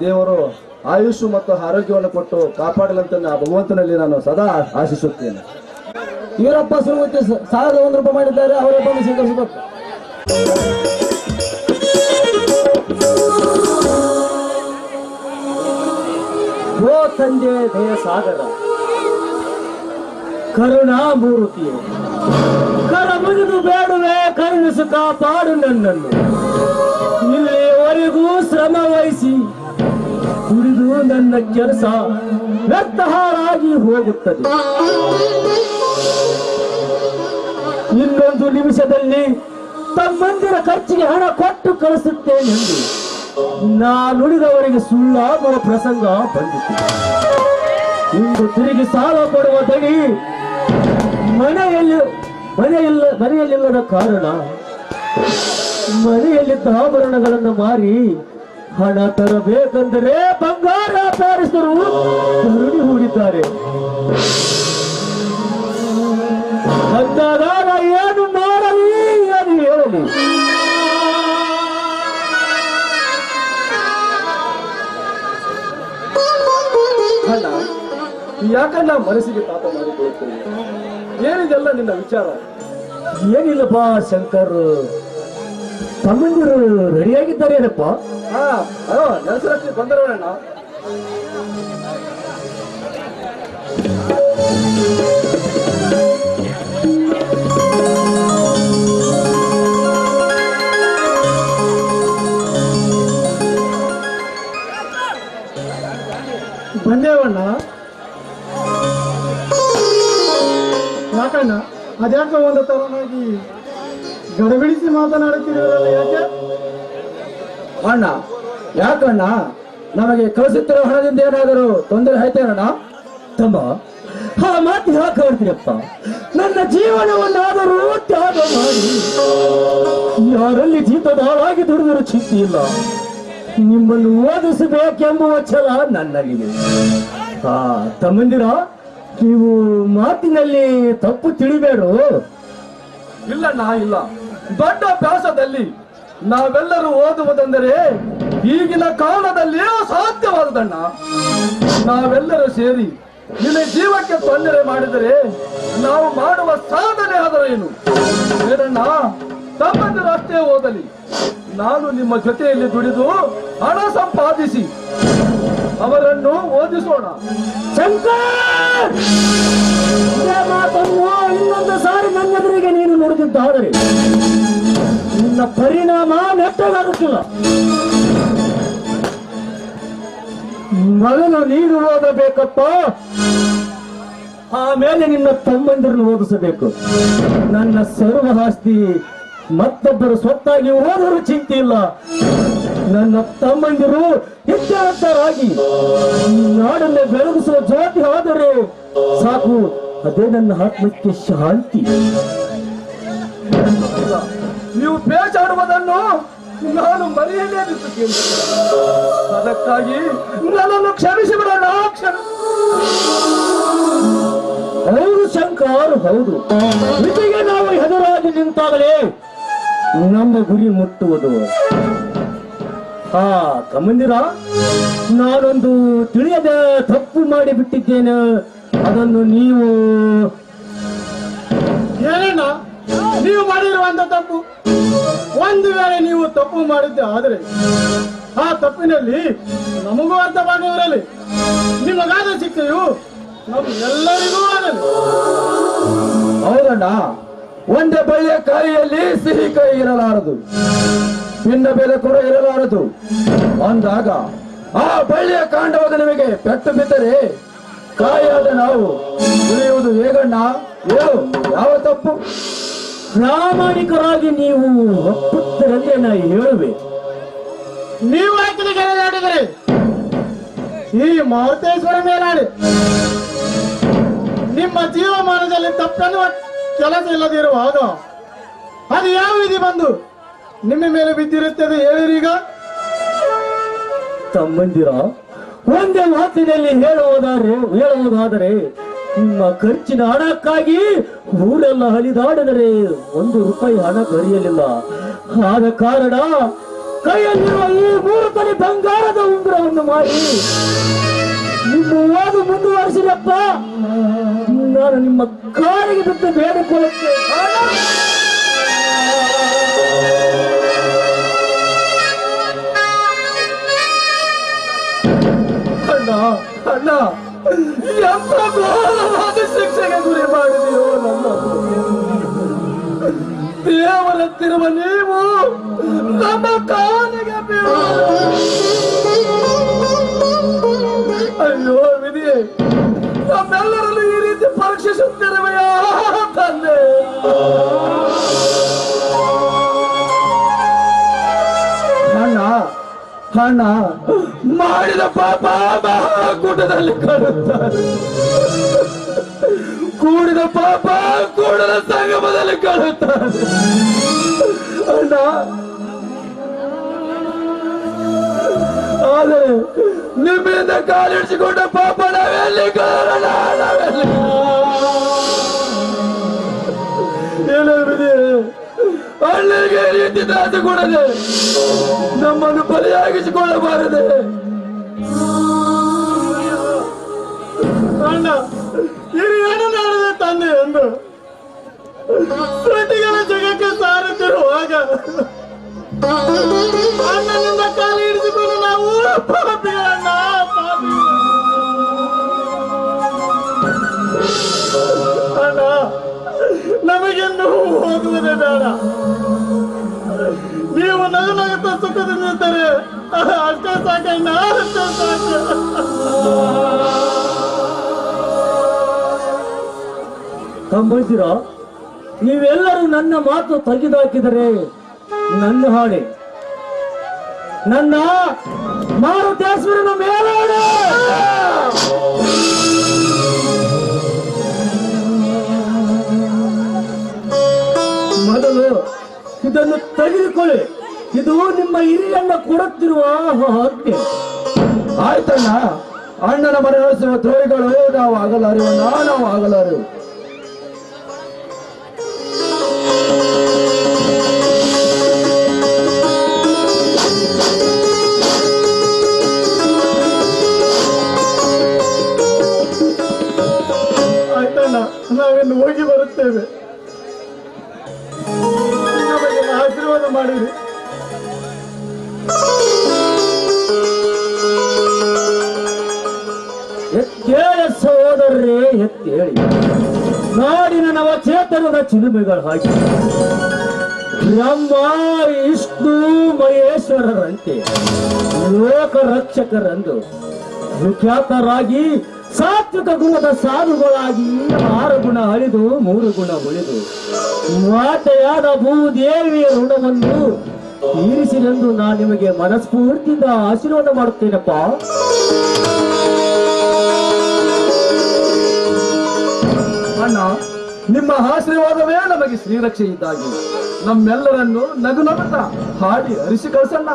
ದೇವರು ಆಯುಷ್ ಮತ್ತು ಆರೋಗ್ಯವನ್ನು ಕೊಟ್ಟು ಕಾಪಾಡಲಂತ ಭಗವಂತನಲ್ಲಿ ನಾನು ಸದಾ ಆಶಿಸುತ್ತೇನೆ. ಇವರಪ್ಪ ಸುರುಮತಿ 1001 ರೂಪಾಯಿ ಮಾಡಿದ್ದಾರೆ, ಅವರೊಬ್ಬ ಸ್ವೀಕರಿಸಬೇಕು. ಓ ತಂದೆ ದಯ ಸಾಗರ ಕರುಣಾಮೂರ್ತಿಯೇ, ಕರ ಮುಗಿದು ಬೇಡುವೆ, ಕರುಣಿಸು ಕಾಪಾಡು ನನ್ನನ್ನು. ಇಲ್ಲಿಯವರೆಗೂ ಶ್ರಮ ವಹಿಸಿ ದುಡಿದು ನನ್ನ ಕೆಲಸ ವ್ಯರ್ಥ ಹಾಳಾಗಿ ಹೋಗುತ್ತದೆ. ಇನ್ನೊಂದು ನಿಮಿಷದಲ್ಲಿ ತಮ್ಮಂದಿರ ಖರ್ಚಿಗೆ ಹಣ ಕೊಟ್ಟು ಕಳಿಸುತ್ತೇನೆಂದು ನಾನುಳಿದವರಿಗೆ ಸುಳ್ಳಾಗುವ ಪ್ರಸಂಗ ಬಂದಿತು. ಇಂದು ತಿರುಗಿ ಸಾಲ ಕೊಡುವ ದಣಿ ಮನೆಯಲ್ಲಿಲ್ಲದ ಕಾರಣ ಮನೆಯಲ್ಲಿದ್ದ ಆಭರಣಗಳನ್ನು ಮಾರಿ ಹಣ ತರಬೇಕೆಂದರೆ ಬಂಗಾರ ವ್ಯಾಪಾರಸ್ಥರು ಕರುಣಿ ಹೂಡಿದ್ದಾರೆ. ಅಂದಾಗ ಏನು ಮಾಡಲಿ ಏನು ಹೇಳಲಿ? ಅಣ್ಣ, ಯಾಕಣ್ಣ ಮನಸ್ಸಿಗೆ ತಾಪ ಮಾಡಿಕೊಳ್ಳುತ್ತೇನೆ? ಏನಿದೆಲ್ಲ ನಿನ್ನ ವಿಚಾರ? ಏನಿಲ್ಲಪ್ಪ ಶಂಕರ್, ತಮ್ಮಂದಿರು ರೆಡಿಯಾಗಿದ್ದಾರೆ ಏನಪ್ಪ? ಹಾ, ಅಯ್ಯೋ ನೆಲಸರಕ್ಕೆ ಬಂದರೋಣ. ಬಂದೇವಣ್ಣ. ಯಾಕಣ್ಣ ಅದ್ಯಾಕ ಒಂದು ತರನಾಗಿ ಗಡಬಿಡಿಸಿ ಮಾತನಾಡುತ್ತಿರುವಲ್ಲ, ಯಾಕೆ ಅಣ್ಣ? ಯಾಕಣ್ಣ, ನಮಗೆ ಕಳಿಸುತ್ತಿರೋ ಹಣದಿಂದ ಏನಾದರೂ ತೊಂದರೆ ಆಯ್ತೇನಣ್ಣ? ತಮ್ಮ, ಆ ಮಾತು ಯಾಕೆ ಆಡ್ತೀರಪ್ಪ? ನನ್ನ ಜೀವನವನ್ನಾದರೂ ತ್ಯಾಗ ಮಾಡಿ ಯಾರಲ್ಲಿ ಜೀತದಾಳಾಗಿ ದುಡಿದರೂ ಚಿಂತೆ ಇಲ್ಲ. ನಿಮ್ಮನ್ನು ಓದಿಸಬೇಕೆಂಬುವ ಛಲ ನನ್ನಲ್ಲಿದೆ. ತಮ್ಮಂದಿರ, ನೀವು ಮಾತಿನಲ್ಲಿ ತಪ್ಪು ತಿಳಿಬೇಡು. ಇಲ್ಲಣ್ಣ ಇಲ್ಲ. ದೊಡ್ಡ ಅಭ್ಯಾಸದಲ್ಲಿ ನಾವೆಲ್ಲರೂ ಓದುವುದೆಂದರೆ ಈಗಿನ ಕಾಲದಲ್ಲಿ ಅಸಾಧ್ಯವಾದದಣ್ಣ. ನಾವೆಲ್ಲರೂ ಸೇರಿ ನಿನ್ನ ಜೀವಕ್ಕೆ ತೊಂದರೆ ಮಾಡಿದರೆ ನಾವು ಮಾಡುವ ಸಾಧನೆ ಆದರೇನು? ಏನಣ್ಣ, ತಮ್ಮಂದಿರು ಅಷ್ಟೇ ಓದಲಿ, ನಾನು ನಿಮ್ಮ ಜೊತೆಯಲ್ಲಿ ದುಡಿದು ಹಣ ಸಂಪಾದಿಸಿ ಅವರನ್ನು ಓದಿಸೋಣ. ಶಂಕರ್, ಇದೇ ಮಾತನ್ನು ಇನ್ನೊಂದು ಸಾರಿ ನನ್ನೆದುರಿಗೆ ನೀನು ನುಡಿದಿದ್ದಾದರೆ ನಿನ್ನ ಪರಿಣಾಮ ನೆಟ್ಟಗಾಗುತ್ತಿಲ್ಲ. ಮೊದಲು ನೀನು ಓದಬೇಕಪ್ಪ, ಆಮೇಲೆ ನಿನ್ನ ತಮ್ಮಂದಿರನ್ನು ಓದಿಸಬೇಕು. ನನ್ನ ಸರ್ವ ಆಸ್ತಿ ಮತ್ತೊಬ್ಬರು ಸ್ವತ್ತಾಗಿ ಓದಲು ಚಿಂತೆ ಇಲ್ಲ. ನನ್ನ ತಮ್ಮಂದಿರು ವಿದ್ಯಾವಂತರಾಗಿ ನಾಡನ್ನೇ ಬೆಳಗಿಸುವ ಜ್ಯೋತಿ ಆದರೆ ಸಾಕು, ಅದೇ ನನ್ನ ಆತ್ಮಕ್ಕೆ ಶಾಂತಿ. ನೀವು ಬೇಜಾಡುವುದನ್ನು ನಾನು ಮರೆಯಲೇನಿಸುತ್ತೇನೆ. ಅದಕ್ಕಾಗಿ ನನ್ನನ್ನು ಕ್ಷಮಿಸಿಬಿಡೋಣ. ಹೌದು ಶಂಕರ್, ಹೌದು. ವಿಧಿಗೆ ನಾವು ಎದುರಾಗಿ ನಿಂತಾಗಲೇ ನಮ್ಮ ಗುರಿ ಮುಟ್ಟುವುದು. ತಮ್ಮಂದಿರ, ನಾನೊಂದು ತಿಳಿಯದ ತಪ್ಪು ಮಾಡಿಬಿಟ್ಟಿದ್ದೇನೆ. ಅದನ್ನು ನೀವು ಏನಣ್ಣ ನೀವು ಮಾಡಿರುವಂತ ತಪ್ಪು? ಒಂದು ವೇಳೆ ನೀವು ತಪ್ಪು ಮಾಡಿದ್ದೆ ಆದರೆ ಆ ತಪ್ಪಿನಲ್ಲಿ ನಮಗೂ ಅರ್ಥವಾಗುವುದರಲ್ಲಿ ನಿಮಗಾದ ಶಿಕ್ಷೆಯು ನಮ್ಗೆಲ್ಲರಿಗೂ ಆಗಲಿ. ಹೌದಣ್ಣ, ಒಂದೇ ಬಳ್ಳಿಯ ಕಾಯಿಯಲ್ಲಿ ಸಿಹಿ ಕೈ ಇರಲಾರದು, ಭಿನ್ನ ಬೆಲೆ ಕೂಡ ಇರಲಾರದು. ಅಂದಾಗ ಆ ಬಳ್ಳಿಯ ಕಾಂಡವಾದ ನಿಮಗೆ ಪೆಟ್ಟು ಬಿದ್ದರೆ ಕಾಯಿಯಾದ ನಾವು ಉಳಿಯುವುದು ಹೇಗಣ್ಣ? ಹೇಳು, ಯಾವ ತಪ್ಪು? ಪ್ರಾಮಾಣಿಕರಾಗಿ ನೀವು ಒಪ್ಪುತ್ತರಂತೆ ನಾ ಹೇಳುವೆ. ನೀವು ಹಾಕಿದ ಗೆಳೆಯಾಡಿದರೆ ಈ ಮಾರುತೇಶ್ವರ ಮೇಲಾಡಿ ನಿಮ್ಮ ಜೀವಮಾನದಲ್ಲಿ ತಪ್ಪೆನ್ನುವ ಕೆಲಸ ಇಲ್ಲದಿರುವಾಗ ಅದು ಯಾವ ವಿಧಿ ಬಂದು ನಿಮ್ಮ ಮೇಲೆ ಬಿದ್ದಿರುತ್ತದೆ ಹೇಳಿರೀಗ? ತಮ್ಮಂದಿರ, ಒಂದೇ ಮಾತಿನಲ್ಲಿ ಹೇಳುವುದಾದರೆ ನಿಮ್ಮ ಖರ್ಚಿನ ಹಣಕ್ಕಾಗಿ ಊರೆಲ್ಲ ಹಲಿದಾಡಿದರೆ 1 ರೂಪಾಯಿ ಹಣ ದೊರೆಯಲಿಲ್ಲ. ಆದ ಕಾರಣ ಕೈಯಲ್ಲಿರುವ ಈ 3 ತೊಲೆ ಬಂಗಾರದ ಉಂಗುರವನ್ನು ಮಾಡಿ ನಿಮ್ಮ ಓದು ಮುಂದುವರಿಸಿದಪ್ಪ. ನಾನು ನಿಮ್ಮ ಕಾಲಿಗೆ ಬಿಟ್ಟು ಬೇಡಿಕೊಳ್ಳುತ್ತೇನೆ. ಅಣ್ಣ ಅಣ್ಣ, ಎಂತ ಘೋರವಾದ ಶಿಕ್ಷೆಗೆ ಗುರಿ ಮಾಡಿದೆಯೋ ನನ್ನ ದೇವರಂತಿರುವ ನೀವು ನಮ್ಮ ಕಾಲಿಗೆ ಬೀಳು. ಅಯ್ಯೋ ವಿಧಿಯೇ, ನಮ್ಮೆಲ್ಲರಲ್ಲೂ ಈ ರೀತಿ ಪರೀಕ್ಷಿಸುತ್ತಿರುವೆಯಾ ತಂದೆ? ಅಣ್ಣ ಅಣ್ಣ, ಮಾಡಿದ ಪಾಪ ಮಹಾಕೂಟದಲ್ಲಿ ಕಾಣುತ್ತಾರೆ, ಕೂಡಿದ ಪಾಪ ಕೂಡಲ ಸಂಗಮದಲ್ಲಿ ಕಾಣುತ್ತಾರೆ. ಅಣ್ಣ, ಆದರೆ ನಿಮ್ಮಿಂದ ಕಾಲಿಡಿಸಿಕೊಂಡ ಪಾಪ ನಾವೆಲ್ಲಿ ಕಾರಣ? ನಾವೆಲ್ಲಿ ಏನಾಗಿದೆ? ಅಣ್ಣನಿಗೆ ಈ ರೀತಿ ದಾಸ ಕೊಡದೆ ನಮ್ಮನ್ನು ಬಲಿಯಾಗಿಸಿಕೊಳ್ಳಬಾರದೆ. ಅಣ್ಣ, ಹಿರಿಯನ ನಾಡದೆ ತಂದೆ ಎಂದು ಶ್ರುತಿಗಳ ಜಗಕ್ಕೆ ಸಾರುತ್ತಿರುವಾಗ ಅಣ್ಣನಿಂದ ಕಾಲು ಹಿಡಿಸಿಕೊಂಡು ನಾವು ಪಾಪಿ ಅಣ್ಣ, ಪಾಪಿ. ಅಣ್ಣ, ನಮಗೆಂದು ಹೋಗುವುದೇ ಬೇಡ. ನೀವು ನಗುತ್ತಾ ಸುಖದಿಂದಿದ್ದರೆ ಅಷ್ಟೇ ಸಾಕಣ್ಣ, ಅಷ್ಟೇ ಸಾಕು. ತಮ್ಮಂದಿರ, ನೀವೆಲ್ಲರೂ ನನ್ನ ಮಾತು ತೆಗೆದುಹಾಕಿದರೆ ನನ್ನ ಹಾಡೆ, ನನ್ನ ಮಾರುತೇಶ್ವರನ ಮೇಲಾಡೆ. ಮೊದಲು ಇದನ್ನು ತೆಗೆದುಕೊಳ್ಳಿ. ಇದು ನಿಮ್ಮ ಹಿರಿಯಣ್ಣ ಕೊಡುತ್ತಿರುವ ಆಜ್ಞೆ. ಆಯ್ತಣ್ಣ, ಅಣ್ಣನ ಮನೆ ನಡೆಸುವ ದ್ರೋಹಿಗಳು ನಾವು ಆಗಲಾರೆವಣ್ಣ, ನಾವು ಆಗಲಾರೆವು. ಆಯ್ತಣ್ಣ, ನಾವಿನ್ನು ಹೋಗಿ ಬರುತ್ತೇವೆ. ನಮಗೆ ಆಶೀರ್ವಾದ ಮಾಡಿರಿ. ಎತ್ತೇಳಿ ಸಹೋದರರೇ, ಎತ್ತೇಳಿ. ನಾಡಿನ ನವಚೇತನದ ಚಿಲುಮೆಗಳು ಹಾಕಿ ಬ್ರಹ್ಮ ವಿಷ್ಣು ಮಹೇಶ್ವರರಂತೆ ಲೋಕ ರಕ್ಷಕರಂದು ವಿಖ್ಯಾತರಾಗಿ ಸಾತ್ವಿಕ ಗುಣದ ಸಾಧುಗಳಾಗಿ 6 ಗುಣ ಅಳಿದು 3 ಗುಣ ಉಳಿದು ಮಾತೆಯಾದ ಭೂದೇವಿಯ ಋಣವನ್ನು ತೀರಿಸಿರೆಂದು ನಾನು ನಿಮಗೆ ಮನಸ್ಫೂರ್ತಿಯಿಂದ ಆಶೀರ್ವಾದ ಮಾಡುತ್ತೇನಪ್ಪ. ಅಣ್ಣ, ನಿಮ್ಮ ಆಶೀರ್ವಾದವೇ ನಮಗೆ ಶ್ರೀರಕ್ಷೆ ಇದ್ದಾಗಿ ನಮ್ಮೆಲ್ಲರನ್ನು ನಗು ನಗುತ್ತಾ ಹಾಡಿ ಹರಿಸಿ ಕಳಿಸಣ್ಣ.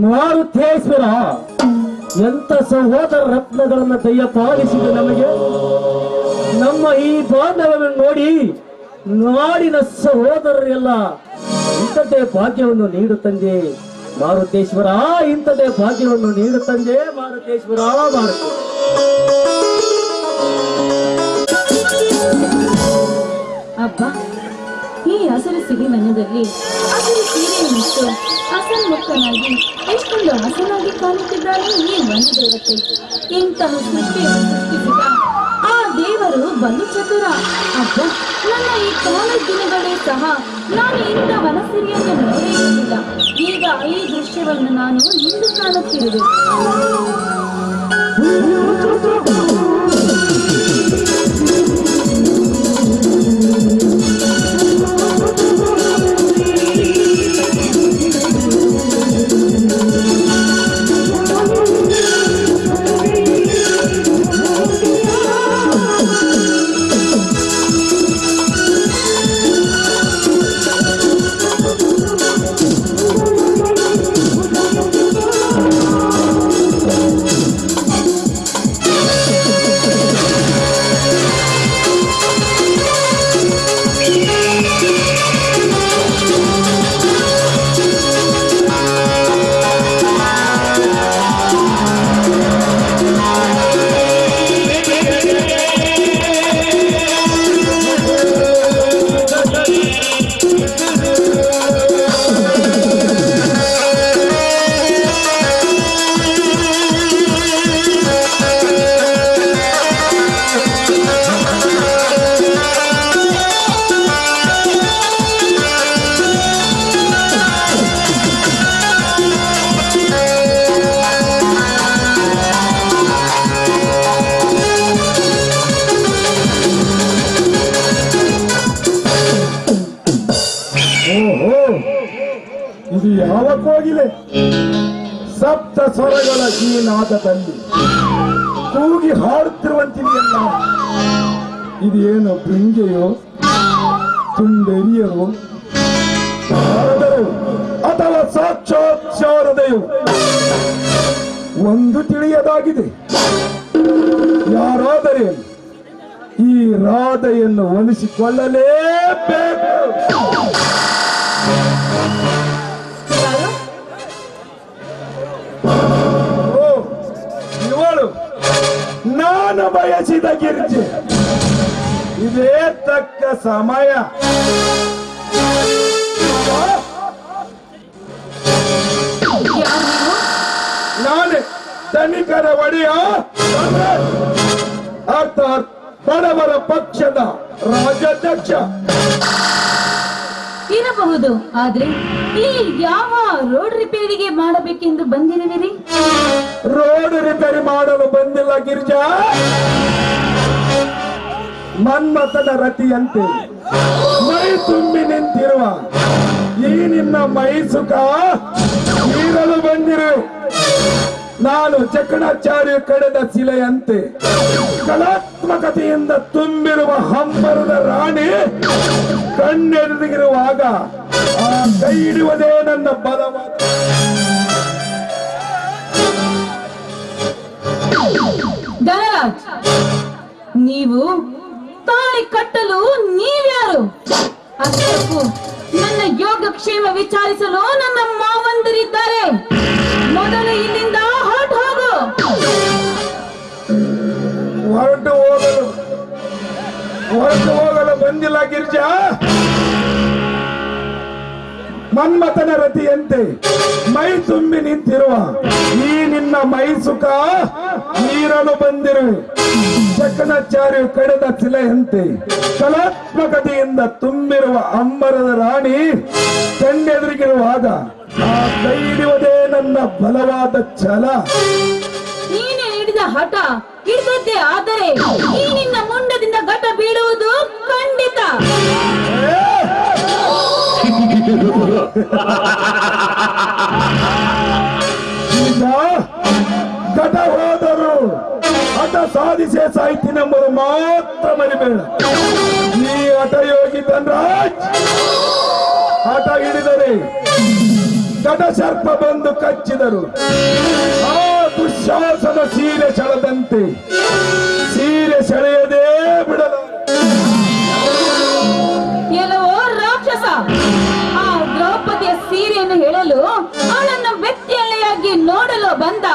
ಮಾರುತೇಶ್ವರ, ಎಂತ ಸಹೋದರ ರತ್ನಗಳನ್ನ ದಯಪಾಲಿಸಿದ ನಮಗೆ. ನಮ್ಮ ಈ ಬಾಂಧವ್ಯವನ್ನು ನೋಡಿ ನಾಡಿನ ಸಹೋದರರೆಲ್ಲ ಇಂಥದ್ದೇ ಭಾಗ್ಯವನ್ನು ನೀಡುತ್ತಂದೆ ಮಾರುತೇಶ್ವರ, ಇಂಥದ್ದೇ ಭಾಗ್ಯವನ್ನು ನೀಡುತ್ತಂದೆ ಮಾರುತೇಶ್ವರ. ಅಬ್ಬ, ಈ ಹಸಿರು ಸಿರಿಮನೆಯಲ್ಲಿ ಹಸಿರು ಸೀರೆಯನ್ನಿಟ್ಟು ಹಸನ್ಮುಖನಾಗಿ ಎಷ್ಟೊಂದು ಹಸನಾಗಿ ಕಾಣುತ್ತಿದ್ದಾನೆ ಈ ವನದೇವತೆ. ಇಂತಹ ಸೃಷ್ಟಿಯನ್ನು ಸೃಷ್ಟಿಸಿದ ಆ ದೇವರು ಬಲು ಚತುರ. ಅಬ್ಬ, ನನ್ನ ಈ ಕಾಲೇಜ್ ದಿನಗಳೇ ಸಹ ನಾನು ಇಂಥ ವನಸಿರಿಯನ್ನು ನೋಡೇ ಇರಲಿಲ್ಲ. ಈಗ ಈ ದೃಶ್ಯವನ್ನು ನಾನು ಇಂದು ಕಾಣುತ್ತಿರುವೆ. ಇದು ಯಾವ ಕೋಗಿಲೆ ಸಪ್ತ ಸ್ವರಗಳ ಈ ನಾದದಲ್ಲಿ ಕೂಗಿ ಹಾಡುತ್ತಿರುವಂತಿದೆಯಲ್ಲ. ಇದು ಏನು ಭೃಂಗೆಯೋ ತುಂಡೆರಿಯರು ಅಥವಾ ಸಾಕ್ಷಾತ್ ಶಾರದೆಯೋ ಒಂದು ತಿಳಿಯದಾಗಿದೆ. ಯಾರಾದರೆ ಈ ರಾಧೆಯನ್ನು ಒಲಿಸಿಕೊಳ್ಳಲೇಬೇಕು. ಓ, ಇವಳು ನಾನು ಬಯಸಿದ ಗಿರ್ಜೆ. ಇದೇ ತಕ್ಕ ಸಮಯ. ನಾನೇ ಧನಿಕರ ಒಡೆಯ ಅರ್ಥಾತ್ ಬಡವರ ಪಕ್ಷದ ರಾಜ್ಯಾಧ್ಯಕ್ಷ ಇರಬಹುದು. ಆದ್ರೆ ಇಲ್ಲಿ ಯಾವ ರೋಡ್ ರಿಪೇರಿಗೆ ಮಾಡಬೇಕೆಂದು ಬಂದಿರುವಿರಿ? ರೋಡ್ ರಿಪೇರಿ ಮಾಡಲು ಬಂದಿಲ್ಲ ಗಿರಿಜಾ. ಮನ್ಮಥನ ರತಿಯಂತೆ ಮೈ ತುಂಬಿ ನಿಂತಿರುವ ಈ ನಿನ್ನ ಮೈ ಸುಖ ನೀರಲು ಬಂದಿರು. ನಾನು ಚಕಣಾಚಾರ್ಯ ಕಡೆದ ಶಿಲೆಯಂತೆ ಕಲಾತ್ಮಕತೆಯಿಂದ ತುಂಬಿರುವ ಹಂಬರದ ರಾಣಿ ಕಣ್ಣೆದುರಿಗಿರುವಾಗ ಆ ಕೈ ಹಿಡಿಯುವುದೇ ನನ್ನ ಬಲವಾದ. ಧನರಾಜ್, ನೀವು ತಾಳಿ ಕಟ್ಟಲು ನೀವ್ಯಾರು? ಅಷ್ಟಕ್ಕೂ ನನ್ನ ಯೋಗಕ್ಷೇಮ ವಿಚಾರಿಸಲು ನನ್ನ ಮಾವಂದಿರಿದ್ದಾರೆ. ಮೊದಲು ಇಲ್ಲಿಂದ ಹೊರಟು ಹೋಗು. ಹೊರಟು ಹೋಗಲು ಬಂದಿಲ್ಲ ಗಿರಿಜಾ. ಮನ್ಮಥನ ರತಿಯಂತೆ ಮೈ ತುಂಬಿ ನಿಂತಿರುವ ಈ ನಿನ್ನ ಮೈ ಸುಖ ನೀರಲು ಬಂದಿರುವೆ. ಚಕಣಾಚಾರ್ಯ ಕಡೆದ ಶಿಲೆಯಂತೆ ಕಲಾತ್ಮಕತೆಯಿಂದ ತುಂಬಿರುವ ಅಂಬರದ ರಾಣಿ ಕಣ್ಣೆದುರಿಗಿರುವಾಗ ಆ ಕೈ ಹಿಡಿಯುವುದೇ ನನ್ನ ಬಲವಾದ ಛಲ. ನೀನೆ ಹಿಡಿದ ಹಠ ಹಿಡಿದದ್ದೇ ಆದರೆ ಈ ನಿನ್ನ ಮುಂಡದಿಂದ ಘಟ ಬೀಳುವುದು ಖಂಡಿತ. ಈಗ ಘಟ ಹೋದರು ಹಠ ಸಾಧಿಸೇ ಸಾಯ್ತೀನೆಂಬುದು ಮಾತ್ರ ಮರಿಬೇಡ. ಈ ಹಠ ಯೋಗಿ ಧನರಾಜ್ ಹಠ ಹಿಡಿದರೆ ಘಟ ಸರ್ಪ ಬಂದು ಕಚ್ಚಿದರು ಆ ದುಶ್ಯಾಸನ ಸೀರೆ ಸೆಳೆದಂತೆ ಸೀರೆ ಸೆಳೆಯದೇ ಬಿಡಲು. ಎಲ್ಲವೋ ರಾಕ್ಷಸ, ಆ ದ್ರೌಪದಿಯ ಸೀರೆಯನ್ನು ಹೇಳಲು ಅವಳನ್ನು ವ್ಯಕ್ತಿಯಲ್ಲೆಯಾಗಿ ನೋಡಲು ಬಂದ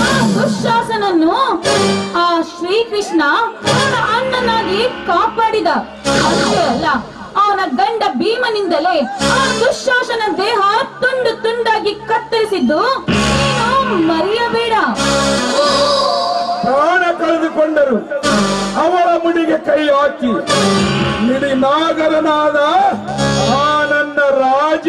ಆ ದುಶ್ಯಾಸನನ್ನು ಆ ಶ್ರೀಕೃಷ್ಣ ಅವನ ಅಣ್ಣನಾಗಿ ಕಾಪಾಡಿದ. ಅಷ್ಟೇ ಅಲ್ಲ, ಅವನ ಗಂಡ ಭೀಮನಿಂದಲೇ ಆ ದುಶ್ಯಾಸನ ದೇಹ ತುಂಡು ತುಂಡಾಗಿ ಕತ್ತರಿಸಿದ್ದು ನೀನು ಮರೆಯಬೇಡ. ಪ್ರಾಣ ಕಳೆದುಕೊಂಡರು ಅವಳ ಮುಡಿಗೆ ಕೈ ಹಾಕಿ ನಿಡಿ ನಾಗರನಾದ ಆ ನನ್ನ ರಾಜ.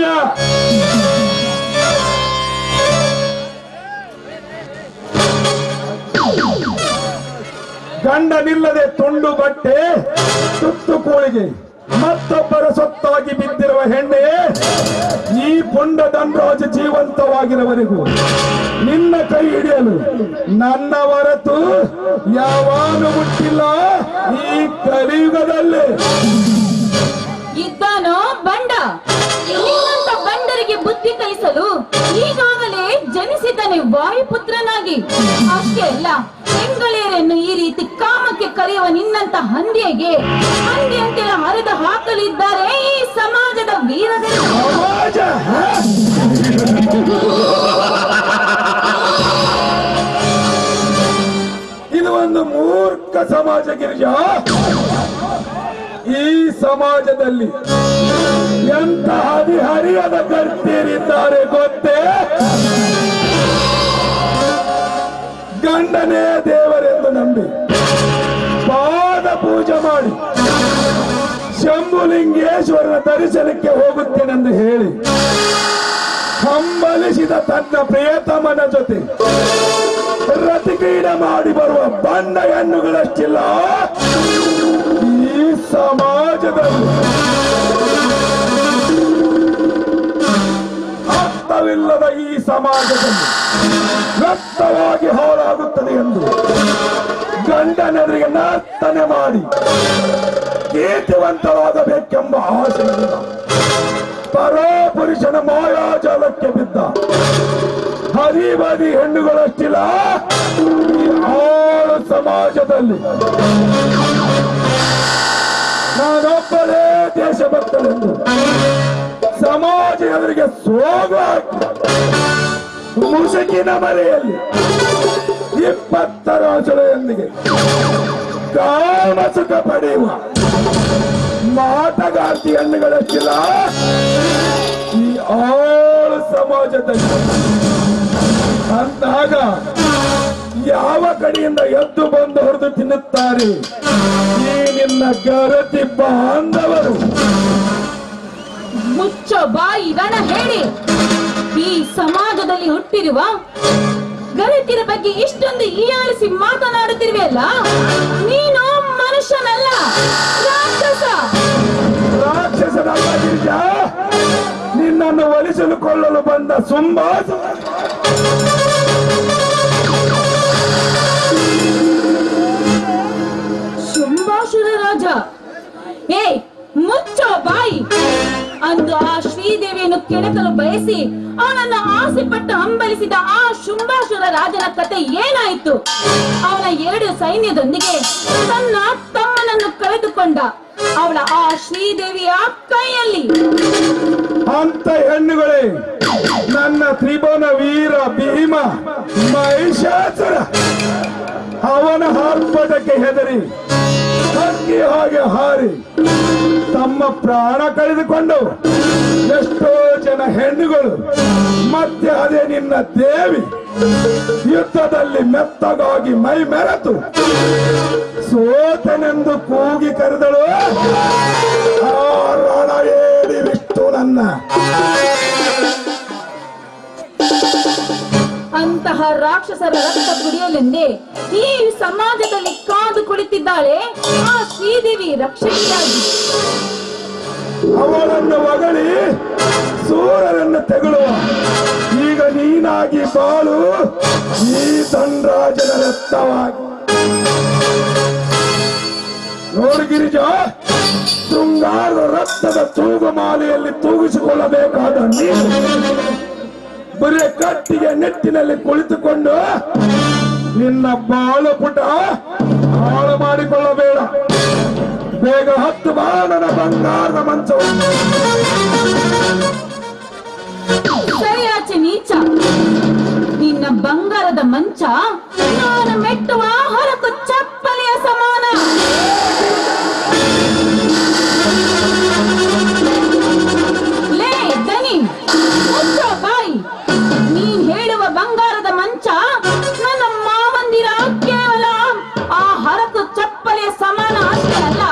ಗಂಡನಿಲ್ಲದೆ ತುಂಡು ಬಟ್ಟೆ ತುತ್ತು ಕೂಳಿಗೆ ಮತ್ತೊಬ್ಬರ ಸೊತ್ತಾಗಿ ಬಿದ್ದಿರುವ ಹೆಣ್ಣೆ, ಈ ಪುಂಡ ಧನರಾಜ ಜೀವಂತವಾಗಿರುವವರೆಗೂ ನಿನ್ನ ಕೈ ಹಿಡಿಯಲು ನನ್ನ ಹೊರತು ಯಾವಾನು ಮುಟ್ಟಿಲ್ಲ ಈ ಕಲಿಯುಗದಲ್ಲಿ. ಇದ್ದಾನೋ ಬಂಡ, ನಿನ್ನಂತ ಬಂಡರಿಗೆ ಬುದ್ಧಿ ಕಲಿಸಲು ಈಗಾಗಲೇ ಜನಿಸಿದ್ದಾನೆ ವಾಯುಪುತ್ರನಾಗಿ. ಅಷ್ಟೇ ಅಲ್ಲ, ಬೆಂಗಳೂರನ್ನು ಈ ರೀತಿ ಕಾಮಕ್ಕೆ ಕರೆಯುವ ನಿನ್ನಂತ ಹಂದಿಗೆ ಹಂದಿಯಂತೆಲ್ಲ ಹರಿದು ಹಾಕಲಿದ್ದಾರೆ ಈ ಸಮಾಜದ ವೀರರು. ಸಮಾಜ ಇದು ಒಂದು ಮೂರ್ಖ ಸಮಾಜ ಗಿರಿಜಾ. ಈ ಸಮಾಜದಲ್ಲಿ ಎಂತ ಹರಿಹರಿಯದ ಗರ್ತಿಯರಿದ್ದಾರೆ ಗೊತ್ತೇ? ಗಂಡನೇ ದೇವರೆಂದು ನಂಬಿ ಪಾದ ಪೂಜೆ ಮಾಡಿ ಶಂಭುಲಿಂಗೇಶ್ವರನ ದರ್ಶನಕ್ಕೆ ಹೋಗುತ್ತೇನೆಂದು ಹೇಳಿ ಹಂಬಲಿಸಿದ ತನ್ನ ಪ್ರಿಯತಮನ ಜೊತೆ ರತಿಕ್ರೀಡ ಮಾಡಿ ಬರುವ ಬಂಡ ಹೆಣ್ಣುಗಳಷ್ಟಿಲ್ಲ ಈ ಸಮಾಜದಲ್ಲಿ. ಅತ್ತ ಸಮಾಜದಲ್ಲಿ ವ್ಯಕ್ತವಾಗಿ ಹಾಳಾಗುತ್ತದೆ ಎಂದು ಗಂಡನೆದುರಿಗೆ ನರ್ತನೆ ಮಾಡಿ ಕೀರ್ತಿವಂತರಾಗಬೇಕೆಂಬ ಆಸೆಯಿಂದ ಪರಪುರುಷನ ಮಾಯಾಜಾಲಕ್ಕೆ ಬಿದ್ದ ಹರಿಬದಿ ಹೆಣ್ಣುಗಳಷ್ಟಿಲ್ಲ ಈ ಆಳು ಸಮಾಜದಲ್ಲಿ ನಾನೊಬ್ಬನೇ ದೇಶಭಕ್ತನೆಂದು ಸಮಾಜ ಎದುರಿಗೆ ಸೋಗು ಹಾಕಿ ಮುಸುಕಿನ ಮರೆಯಲ್ಲಿ 20 ರಾಜರೊಂದಿಗೆ ಕಾಮಸುಖ ಪಡೆಯುವ ಮಾಟಗಾರ್ತಿ ಹೆಣ್ಣುಗಳಷ್ಟಿಲ್ಲ ಈ ಆಳು ಸಮಾಜದಲ್ಲಿ. ಅಂದಾಗ ಯಾವ ಕಡೆಯಿಂದ ಎದ್ದು ಬಂದು ಹೊಡೆದು ತಿನ್ನುತ್ತಾರೆ ಈ ನಿನ್ನ ಗರತಿ ಬಾಂಧವರು? ಮುಚ್ಚೋ ಬಾಯಿ ರಣ ಹೇಳಿ. ಈ ಸಮಾಜದಲ್ಲಿ ಹುಟ್ಟಿರುವ ಗರತಿರ ಬಗ್ಗೆ ಇಷ್ಟೊಂದು ಹೀಯಾಳಿಸಿ ಮಾತನಾಡುತ್ತಿರುವೆಯಲ್ಲ, ನೀನು ಮನುಷ್ಯನಲ್ಲ, ರಾಕ್ಷಸ. ರಾಕ್ಷಸನಲ್ಲ ಗಿರಿಜಾ, ನಿನ್ನನ್ನು ಒಲಿಸಲು ಕೊಳ್ಳಲು ಬಂದ ಸುಂಬಾಸ. ಶುಂಭಾಸುರ ರಾಜ, ಏ ಮುಚ್ಚೋ ಬಾಯಿ. ಅಂದು ಆ ಶ್ರೀದೇವಿಯನ್ನು ಕೆಣಕಲು ಬಯಸಿ ಅವನನ್ನು ಆಸೆ ಪಟ್ಟು ಹಂಬಲಿಸಿದ ಆ ಶುಂಭಾಸುರ ರಾಜನ ಕತೆ ಏನಾಯಿತು? ಅವನ 2 ಸೈನ್ಯದೊಂದಿಗೆ ತನ್ನ ತಮ್ಮನನ್ನು ಕಳೆದುಕೊಂಡ ಅವಳ ಆ ಶ್ರೀದೇವಿಯ ಕೈಯಲ್ಲಿ. ಅಂತ ಹೆಣ್ಣುಗಳೇ ನನ್ನ ತ್ರಿಭುವನ ವೀರ ಭೀಮ ಮಹಿಷಾಸುರ ಅವನ ಆರ್ಭಟಕ್ಕೆ ಹೆದರಿ ಹಕ್ಕಿ ಹಾಗೆ ಹಾರಿ ತಮ್ಮ ಪ್ರಾಣ ಕಳೆದುಕೊಂಡು ಎಷ್ಟೋ ಜನ ಹೆಣ್ಣುಗಳು ಮತ್ತೆ ಅದೇ ನಿನ್ನ ದೇವಿ ಯುದ್ಧದಲ್ಲಿ ಮೆತ್ತಗಾಗಿ ಮೈ ಮೆರೆತು ಸೋತನೆಂದು ಕೂಗಿ ಕರೆದಳು. ಆ ರಣ ಏಡಿ ವಿಷ್ಣು ನನ್ನ. ಅಂತಹ ರಾಕ್ಷಸರ ರಕ್ತ ಕುಡಿಯಲೆಂದೇ ಈ ಸಮಾಜದಲ್ಲಿ ಕಾದು ಕುಳಿತಿದ್ದಾಳೆ ಆ ಶ್ರೀದೇವಿ ರಕ್ಷಕಿಯಾಗಿ. ಅವಳನ್ನು ಹೊಗಳಿ ಸೂರರನ್ನು ತೆಗಳುವ ಈಗ ನೀನಾಗಿ ಬಾಳು ಈ ಧನರಾಜನ ರಕ್ತವಾಗಿ. ನೋಡು ಗಿರಿಜಾ, ಶೃಂಗಾರದ ರಕ್ತದ ತೂಗುಮಾಲೆಯಲ್ಲಿ ತೂಗಿಸಿಕೊಳ್ಳಬೇಕಾದ ನೀನು ಬರೀ ಕಟ್ಟಿಗೆ ನೆಟ್ಟಿನಲ್ಲಿ ಕುಳಿತುಕೊಂಡು ನಿನ್ನ ಬಾಳು ಪುಟ ಹಾಳು ಮಾಡಿಕೊಳ್ಳಬೇಡ. ಬೇಗ ಹತ್ತು ಬಾ ನನ್ನ ಬಂಗಾರದ ಮಂಚವನ್ನು. ಸರಿಯಾಚೆ ನೀಚ, ನಿನ್ನ ಬಂಗಾರದ ಮಂಚ ನಾನು ಮೆಟ್ಟುವ ಹೊರಕು ಚಪ್ಪಲಿಯ ಸಮಾನ. ಲೇ ದನಿ, ಮುಚ್ಚೋ ಬಾಯಿ. ನೀನ್ ಹೇಳುವ ಬಂಗಾರದ ಮಂಚ ನನ್ನ ಮಾವಂದಿರ ಕೇವಲ ಆ ಹರಕು ಚಪ್ಪಲಿಯ ಸಮಾನ ಅಷ್ಟೇ ಅಲ್ಲ,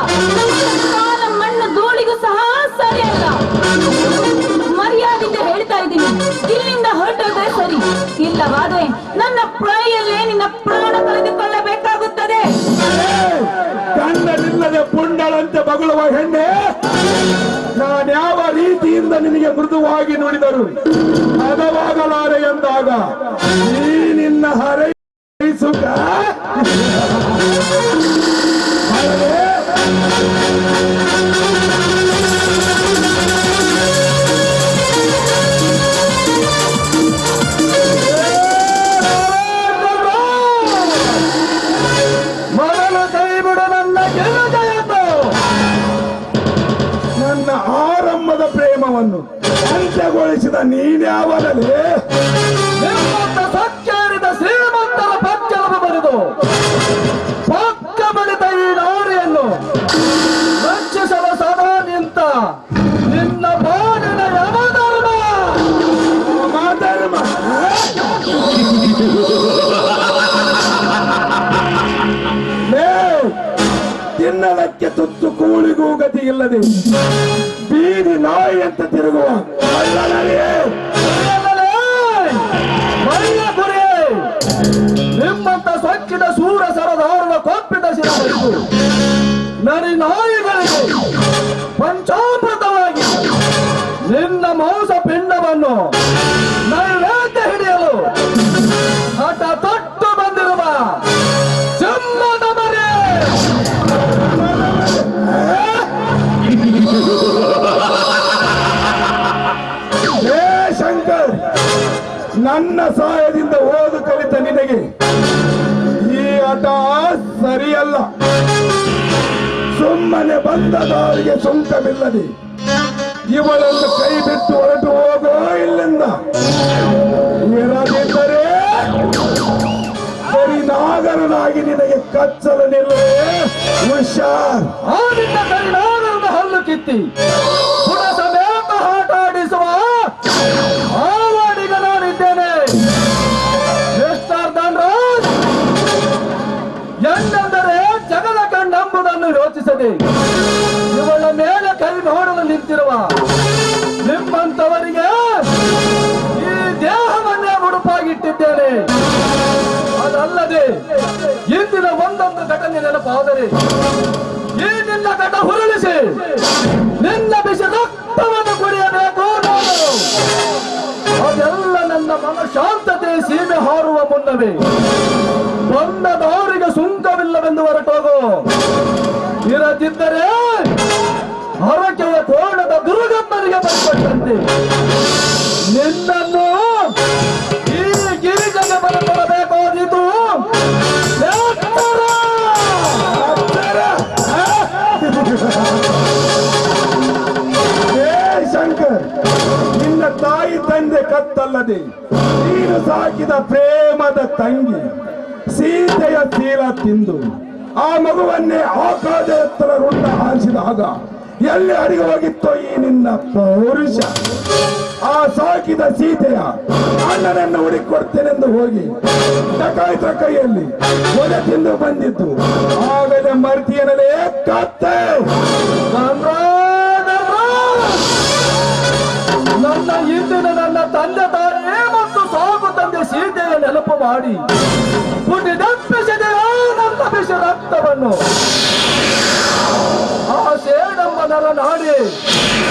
ಕಾಲ ಮಣ್ಣು ಧೂಳಿಗೂ ಸಹ ಸರಿಯಲ್ಲ. ಮರ್ಯಾದೆಯಿಂದ ಹೇಳ್ತಾ ಇದ್ದೀನಿ, ಇಲ್ಲಿಂದ ಹೊರಟೋದ್ರೆ ಸರಿ, ಇಲ್ಲವಾದ್ರೆ ನನ್ನ ಪ್ರಾಯಲ್ಲೇ ನಿನ್ನ ಪ್ರಾಣ ಕಳೆದುಕೊಳ್ಳಬೇಕಾಗುತ್ತದೆ. ಗಂಡನಿಲ್ಲದೆ ಪುಂಡಳಂತೆ ಬಗಳುವ ಹೆಣ್ಣೆ, ನಾನ್ಯಾವ ರೀತಿಯಿಂದ ನಿನಗೆ ಮೃದುವಾಗಿ ನುಡಿದರು ಹದವಾಗಲಾರೆ ಎಂದಾಗ ಈ ನಿನ್ನ ಹರೈಸುತ್ತ ಮೊದಲು ಕೈ ಬಿಡು ನನ್ನ ಗೆಲುಜೆಯನ್ನು. ನನ್ನ ಆರಂಭದ ಪ್ರೇಮವನ್ನು ಅಂತ್ಯಗೊಳಿಸಿದ ನೀನ್ಯಾವನಲ್ಲಿ ನಿಮ್ಮಂತ ಸತ್ಯರಿದ ಶ್ರೀಮಂತರ ಪಕ್ಕವನ್ನು ಬರೆದು ಪಕ್ಕ ಬಳಿದ ಈ ನಾರಿಯನ್ನು ರಕ್ಷಿಸಲು ಸದಾ ನಿಂತ ನಿನ್ನ ಬಾಡಿನ ಯಮಧರ್ಮ. ಮಾಧರ್ಮ ತಿನ್ನಲಕ್ಕೆ ತುತ್ತು ಕೂಳಿಗೂ ಗತಿ ಇಲ್ಲದೆ ಬೀದಿ ನಾಯಿ ಅಂತ ತಿರುಗುವ ಮೈಯ ಗುರಿ ನಿಮ್ಮಂತ ಸೊಕ್ಕಿದ ಸೂರ ಸರದಾರದ ಕೊಪ್ಪಿದ ಶಿರಬೇಕು ನರಿ ನಾಯಿಗಳಿಗೆ ಪಂಚಾಮೃತವಾಗಿ ನಿನ್ನ ಮಾಂಸ ಪಿಂಡವನ್ನು ನೈವೇದ್ಯ ಹಿಡಿಯ ನನ್ನ ಸಹಾಯದಿಂದ ಓದು ಕಲಿತ ನಿನಗೆ ಈ ಆಟ ಸರಿಯಲ್ಲ. ಸುಮ್ಮನೆ ಬಂದ ದಾರಿಗೆ ಸುಂಕವಿಲ್ಲದೆ ಇವಳನ್ನು ಕೈ ಬಿಟ್ಟು ಹೊರಟು ಹೋಗೋ ಇಲ್ಲಿಂದ. ಇರದಿದ್ದರೆ ಬರೀ ನಾಗರನಾಗಿ ನಿನಗೆ ಕಚ್ಚಲು ನಿಲ್ಲುವೆ. ಹುಷಾರ್. ಆ ನಿನ್ನ ಕರಿನಾಗರನ ಹಲ್ಲು ಕಿತ್ತಿ ಪುಟ ಸಮೇತ ಆಟ ಆಡಿಸುವ ಆವಾಡಿಗ ನಾನಿದ್ದೇನೆ. ಮಿಸ್ಟರ್ ಧನರಾಜ್, ಎಂದರೆ ಜಗದ ಕಣ್ಣೆಂಬುದನ್ನು ಯೋಚಿಸದೆ ಇವಳ ಮೇಲೆ ಕೈ ನೋಡಲು ನಿಂತಿರುವ ನಿಮ್ಮಂತವರಿಗೆ ಈ ದೇಹವನ್ನೇ ಮುಡುಪಾಗಿಟ್ಟಿದ್ದೇನೆ. ಅದಲ್ಲದೆ ಇಂದಿನ ಒಂದೊಂದು ಘಟನೆ ನೆನಪಾದರೆ ಈ ನಿನ್ನ ಘಟ ಹುರುಳಿಸಿ ನಿನ್ನ ಬಿಸಿ ರಕ್ತವನ್ನು ಕುಡಿಯಬೇಕು ನಾನು. ಅದೆಲ್ಲ ನನ್ನ ಮನ ಶಾಂತತೆ ಸೀಮೆ ಹಾರುವ ಮುನ್ನವೇ ಬಂದ ದಾರಿಗೆ ಸುಂಕವಿಲ್ಲವೆಂದು ಹೊರಟೋಗು. ಇರದಿದ್ದರೆ ಹರಕೆಯ ಕೋಣದ ದುರ್ಗಮ್ಮನಿಗೆ ಬರ್ಕೊಟ್ಟಂತೆ ನಿನ್ನನ್ನು ಈ ಗಿರಿಜಗೆ ಬರಬೇಕಾದಿತು. ಶಂಕರ್, ನಿನ್ನ ತಾಯಿ ತಂದೆ ಕತ್ತಲ್ಲದೆ ನೀನು ಸಾಕಿದ ಪ್ರೇಮದ ತಂಗಿ ಸೀತೆಯ ತೀರ ತಿಂದು ಆ ಮಗುವನ್ನೇ ಆಕಾಶ ಎತ್ತರ ರುಂಡ ಹಾರಿಸಿದಾಗ ಎಲ್ಲಿ ಅಡಿಗೆ ಹೋಗಿತ್ತೋ ಈ ನಿನ್ನ ಪೌರುಷ. ಆ ಸಾಕಿದ ಸೀತೆಯ ಅಣ್ಣನನ್ನು ಹುಡುಕೊಡ್ತೇನೆಂದು ಹೋಗಿ ಡಕಾಯಿತರ ಕೈಯಲ್ಲಿ ಒಲೆ ತಿಂದು ಬಂದಿದ್ದು ಆಗಲೇ ಮರ್ತಿಯನಲೇ ಕತ್ತೆ. ನನ್ನ ಹಿಂದಿನ ನನ್ನ ತಂದೆ ತಾಯಿ ಮತ್ತು ಸಾಕು ತಂದೆ ಸೀತೆಯ ನೆನಪು ಮಾಡಿ ಪುಟಿದಪ್ಪಿಸಿದೆಯೋ ನನ್ನ ಬಿಸಿ ರಕ್ತವನ್ನು. ಆ ಸೇಡಮ್ಮನರ ನಾಡಿ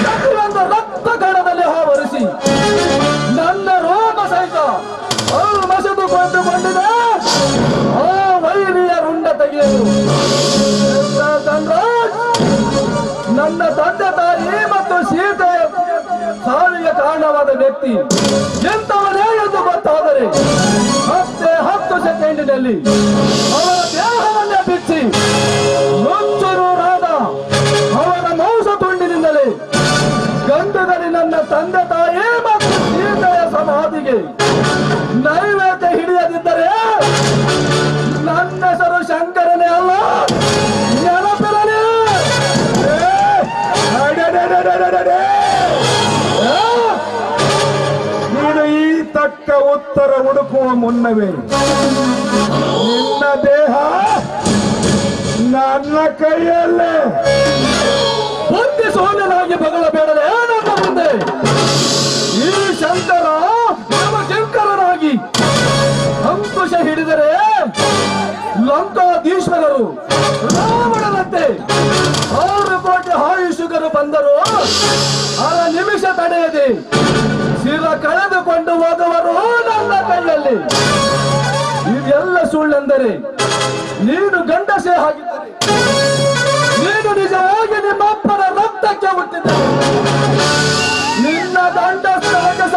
ಪ್ರತಿಯೊಂದು ರಕ್ತ ಕಣದಲ್ಲಿ ಆವರಿಸಿ ನನ್ನ ರೋಗ ಸಹಿತ ಮಸೆದುಕೊಂಡುಕೊಂಡಿದೆ. ಆ ವೈರಿಯ ರುಂಡ ತೆಗೆಯಲು ನನ್ನ ತಂದೆ ತಾಯಿ ಮತ್ತು ಸೀತೆಯ ಸಾವಿಗೆ ಕಾರಣವಾದ ವ್ಯಕ್ತಿ ಎಂತವನೇ ಎಂದು ಗೊತ್ತಾದರೆ ಮತ್ತೆ 10 ಸೆಕೆಂಡಿನಲ್ಲಿ ಅವರ ದೇಹವನ್ನೇ ಬಿಚ್ಚಿ ನುಚ್ಚುನೂರಾದ ಅವರ ಮಾಂಸ ತುಂಡಿನಿಂದಲೇ ಗಂಡುಗಲಿ ನನ್ನ ತಂದೆ ತಾಯಿ ಮತ್ತು ಸೀತೆಯ ಸಮಾಧಿಗೆ ನೈವೇದ್ಯ ಹಿಡಿಯದಿದ್ದರೆ ನನ್ನ ಹೆಸರು ಶಂಕರನೇ ಅಲ್ಲ, ನೆನಪಿರಲಿ. ನೀನು ಈ ತಕ್ಕ ಉತ್ತರ ಹುಡುಕುವ ಮುನ್ನವೇ ನಿನ್ನ ದೇಹ ನನ್ನ ಕೈಯಲ್ಲೇ. ಬುದ್ಧಿ ಸೋದನಾಗಿ ಬಗಳಬೇಡಲೇ ನನ್ನ ಮುಂದೆ. ಈ ಶಂಕರ ಶಂಕರನಾಗಿ ಅಂಕುಶ ಹಿಡಿದರೆ ಲಂಕಾಧೀಶ್ವರರು ರಾವಣನಂತೆ 6 ಕೋಟಿ ಆಯುಷುಗರು ಬಂದರು ಅರ ನಿಮಿಷ ತಡೆಯದೆ ಶಿರ ಕಳೆದುಕೊಂಡು ಹೋದವರು ನನ್ನ ಕೈಯಲ್ಲಿ. ಇದೆಲ್ಲ ಸುಳ್ಳೆಂದರೆ ನೀನು ಗಂಡಸೇ ಆಗಿದ್ದರೆ ನೀನು ನಿಜವಾಗಿ ನಿಮ್ಮಪ್ಪನ ರಕ್ತಕ್ಕೆ ಹುಟ್ಟಿದ್ದೆ. ನಿನ್ನ ಗಂಡಸ್ಥಳಕ್ಕೆ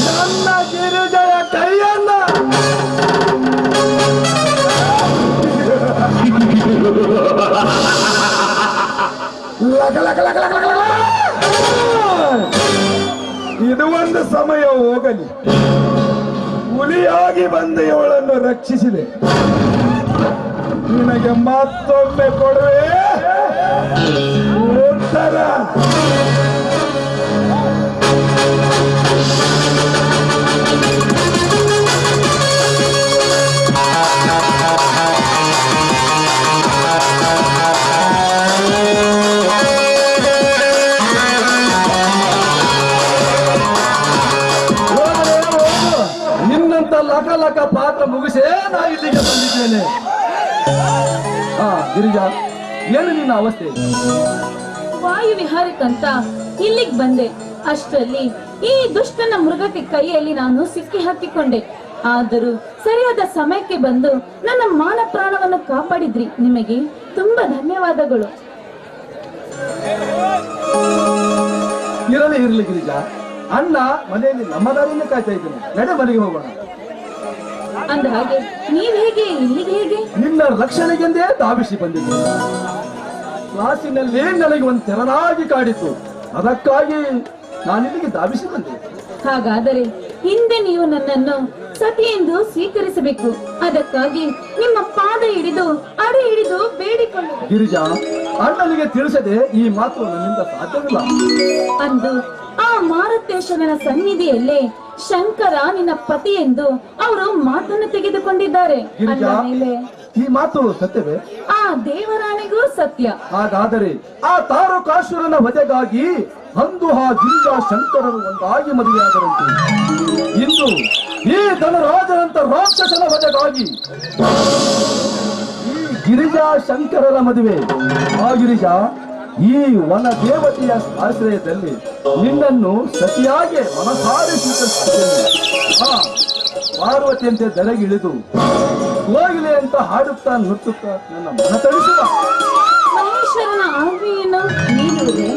ನನ್ನ ಗಿರಿಜಯ ಕೈಯನ್ನ ಇದು ಒಂದು ಸಮಯ ಹೋಗಲಿ. ಹುಲಿಯಾಗಿ ಬಂದ ಇವಳನ್ನು ರಕ್ಷಿಸಿದೆ. ನಿನಗೆ ಮತ್ತೊಮ್ಮೆ ಕೊಡುವೆ ಉತ್ತರ. ನಿನ್ನಂತ ಲಕ ಲಕ ಪಾತ್ರ ಮುಗಿಸೇ ನಾ ಇಲ್ಲಿಗೆ ಬಂದಿದ್ದೇನೆ. ಗಿರಿಜಾ, ಏನು ನಿನ್ನ ಅವಸ್ಥೆ? ವಾಯು ವಿಹಾರಕ್ಕಂತ ಇಲ್ಲಿಗೆ ಬಂದೆ. ಅಷ್ಟರಲ್ಲಿ ಈ ದುಷ್ಟನ ಮೃಗಕ್ಕೆ ಕೈಯಲ್ಲಿ ನಾನು ಸಿಕ್ಕಿ ಹಾಕಿಕೊಂಡೆ. ಆದರೂ ಸರಿಯಾದ ಸಮಯಕ್ಕೆ ಬಂದು ನನ್ನ ಮಾನ ಪ್ರಾಣವನ್ನು ಕಾಪಾಡಿದ್ರಿ. ನಿಮಗೆ ತುಂಬಾ ಧನ್ಯವಾದಗಳು. ಇರಲಿ ಇರ್ಲಿ ಗಿರಿಜಾ, ಅಣ್ಣ ಮನೆಯಲ್ಲಿ ನಮ್ಮ ದಾರಿಯನ್ನು ಕಾಯ್ತಾ ಇದ್ದೇನೆ. ನಡೆ ಮನೆಗೆ ಹೋಗೋಣ. ಅಂದ ಹಾಗೆ ನೀವ್ ಹೇಗೆ ಇಲ್ಲಿಗೆ ಹೇಗೆ? ನಿನ್ನ ರಕ್ಷಣೆಗೆಂದೇ ಧಾವಿಸಿ ಬಂದಿದ್ದೆ. ಕ್ಲಾಸಿನಲ್ಲಿ ನನಗೆ ಒಂದು ತೆರನಾಗಿ ಕಾಡಿತು, ಅದಕ್ಕಾಗಿ ನಾನಿಲ್ಲಿಗೆ ಧಾವಿಸಿ ಬಂದೆ. ಹಾಗಾದರೆ ಹಿಂದೆ ನೀವು ನನ್ನನ್ನು ಸತಿ ಎಂದು ಸ್ವೀಕರಿಸಬೇಕು. ಅದಕ್ಕಾಗಿ ನಿಮ್ಮ ಪಾದ ಹಿಡಿದು ಅಡಿ ಹಿಡಿದು ಬೇಡಿಕೊಳ್ಳು. ಗಿರಿಜಾ, ಅಣ್ಣನಿಗೆ ತಿಳಿಸದೆ ಈ ಮಾತು ನನ್ನಿಂದ ಸಾಧ್ಯವಿಲ್ಲ. ಅಂದು ಆ ಮಾರುತೇಶ್ವರನ ಸನ್ನಿಧಿಯಲ್ಲೇ ಶಂಕರ ನಿನ್ನ ಪತಿ ಎಂದು ಅವರು ಮಾತನ್ನು ತೆಗೆದುಕೊಂಡಿದ್ದಾರೆ. ಅಂದ ಗಿರಿಜಾ, ಮೇಲೆ ಈ ಮಾತು ಸತ್ಯವೇ? ಆ ದೇವರಾಣಿಗೂ ಸತ್ಯ. ಹಾಗಾದರೆ ಆ ತಾರಕಾಸುರನ ವಧೆಗಾಗಿ ಅಂದು ಆ ಗಿರಿಜಾ ಶಂಕರರು ಒಂದಾಗಿ ಮದುವೆಯಾದರಂತೆ. ಇಂದು ಈ ಧನರಾಜನಂತ ರಾಕ್ಷಸನ ವಧೆಗಾಗಿ ಈ ಗಿರಿಜಾ ಶಂಕರರ ಮದುವೆ. ಆ ಗಿರಿಜಾ, ಈ ವನ ದೇವತೆಯ ಆಶ್ರಯದಲ್ಲಿ ನಿನ್ನನ್ನು ಸತಿಯಾಗಿ ಮನಸಾರಿ ಸ್ವೀಕರಿಸುತ್ತೇನೆ. ಪಾರ್ವತಿಯಂತೆ ದರೆಗಿಳಿದು ಕೋಗಿಲೆ ಅಂತ ಹಾಡುತ್ತಾ ನುಟ್ಟುತ್ತಾ ನನ್ನ ಮನ ತಣಿಸುವ. ಮಹೇಶ್ವರನ ಆಜ್ಞೆಯನ್ನು ನೀಡುವುದೇ?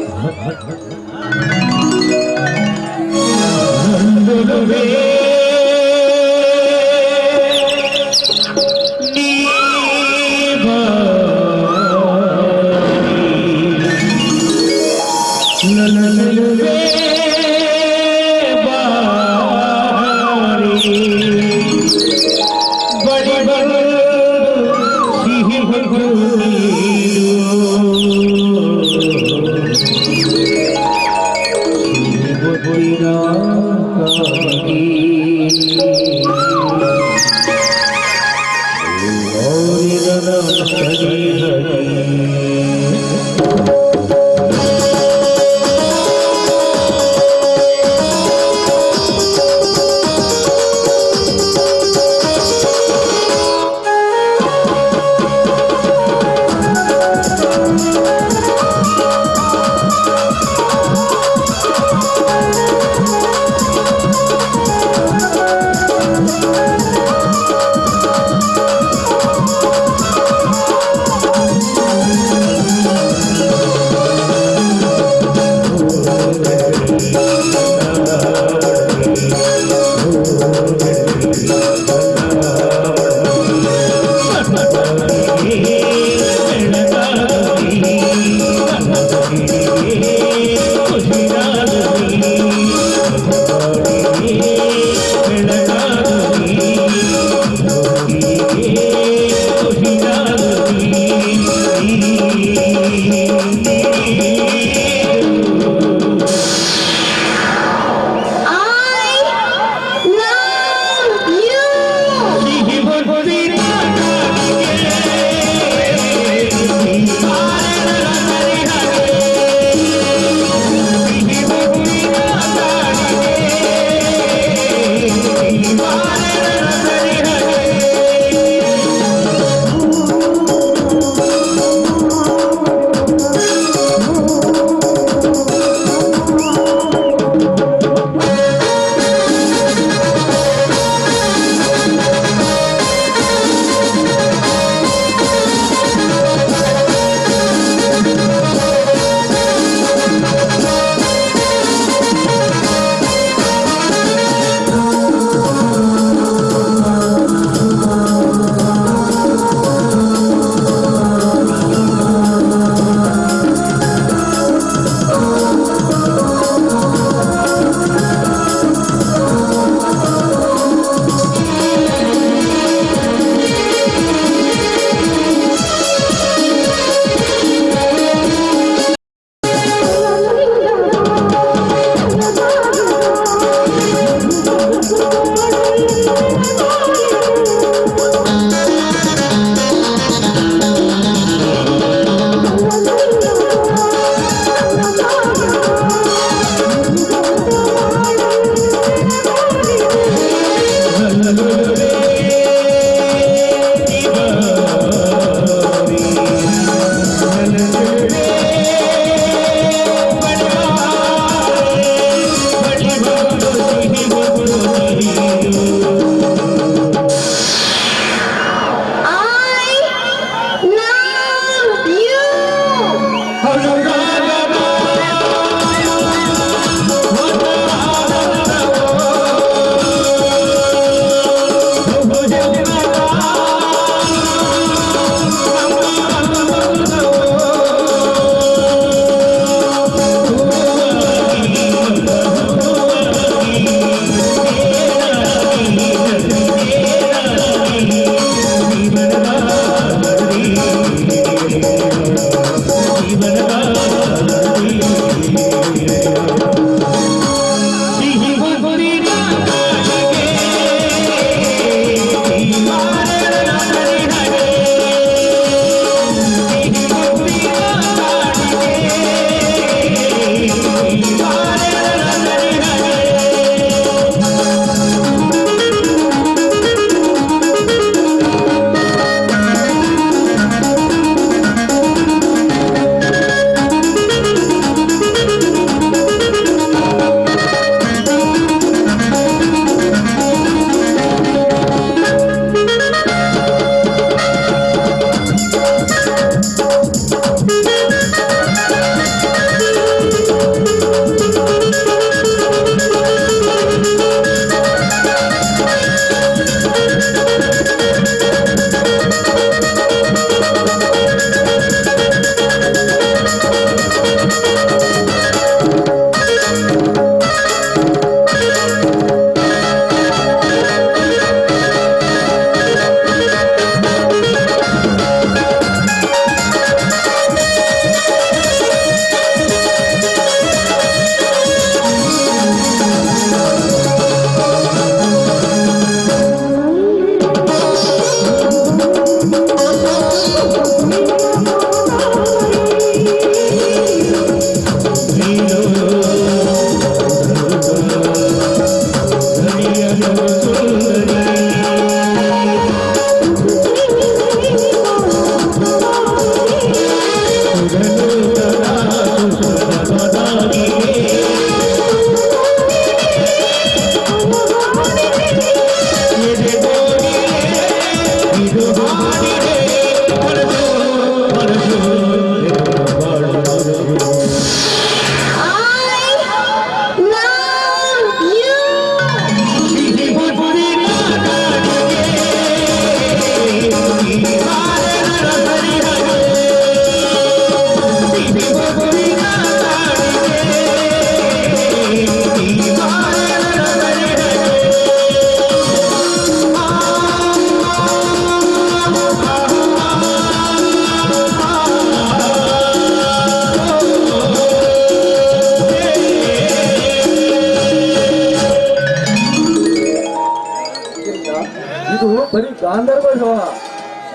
ಇದು ಬರೀ ಗಾಂಧರ್ವ ಶವ.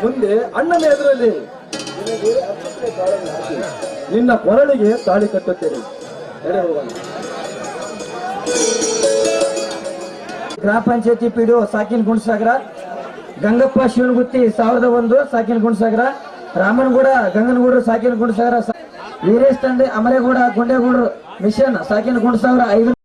ಮುಂದೆ ಅಣ್ಣನ ಎದುರಲ್ಲಿ ನಿನಗೆ ಅಕ್ಷತೆ ತಾಳಿಯನ್ನು ಹಾಕಿ ನಿನ್ನ ಕೊರಳಿಗೆ ತಾಳಿ ಕಟ್ಟುತ್ತೇನೆ. ಎಡೆ ಹೋಗೋಣ. ಗ್ರಾಮ ಪಂಚಾಯತಿ ಪಿಡಿಒ ಸಾಕಿನ ಗುಣಸಾಗರ, ಗಂಗಪ್ಪ ಶಿವನಗುತ್ತಿ 1001 ಸಾಕಿನ ಗುಣಸಾಗರ, ರಾಮನಗೌಡ ಗಂಗನಗೌಡರು ಸಾಕಿನ ಗುಣಸಾಗರ, ವೀರೇಶ್ ತಂದೆ ಅಮರೇಗೌಡ ಗುಂಡೇಗೌಡರು ಮಿಷನ್ ಸಾಕಿನ ಗುಣಸಾಗರ 5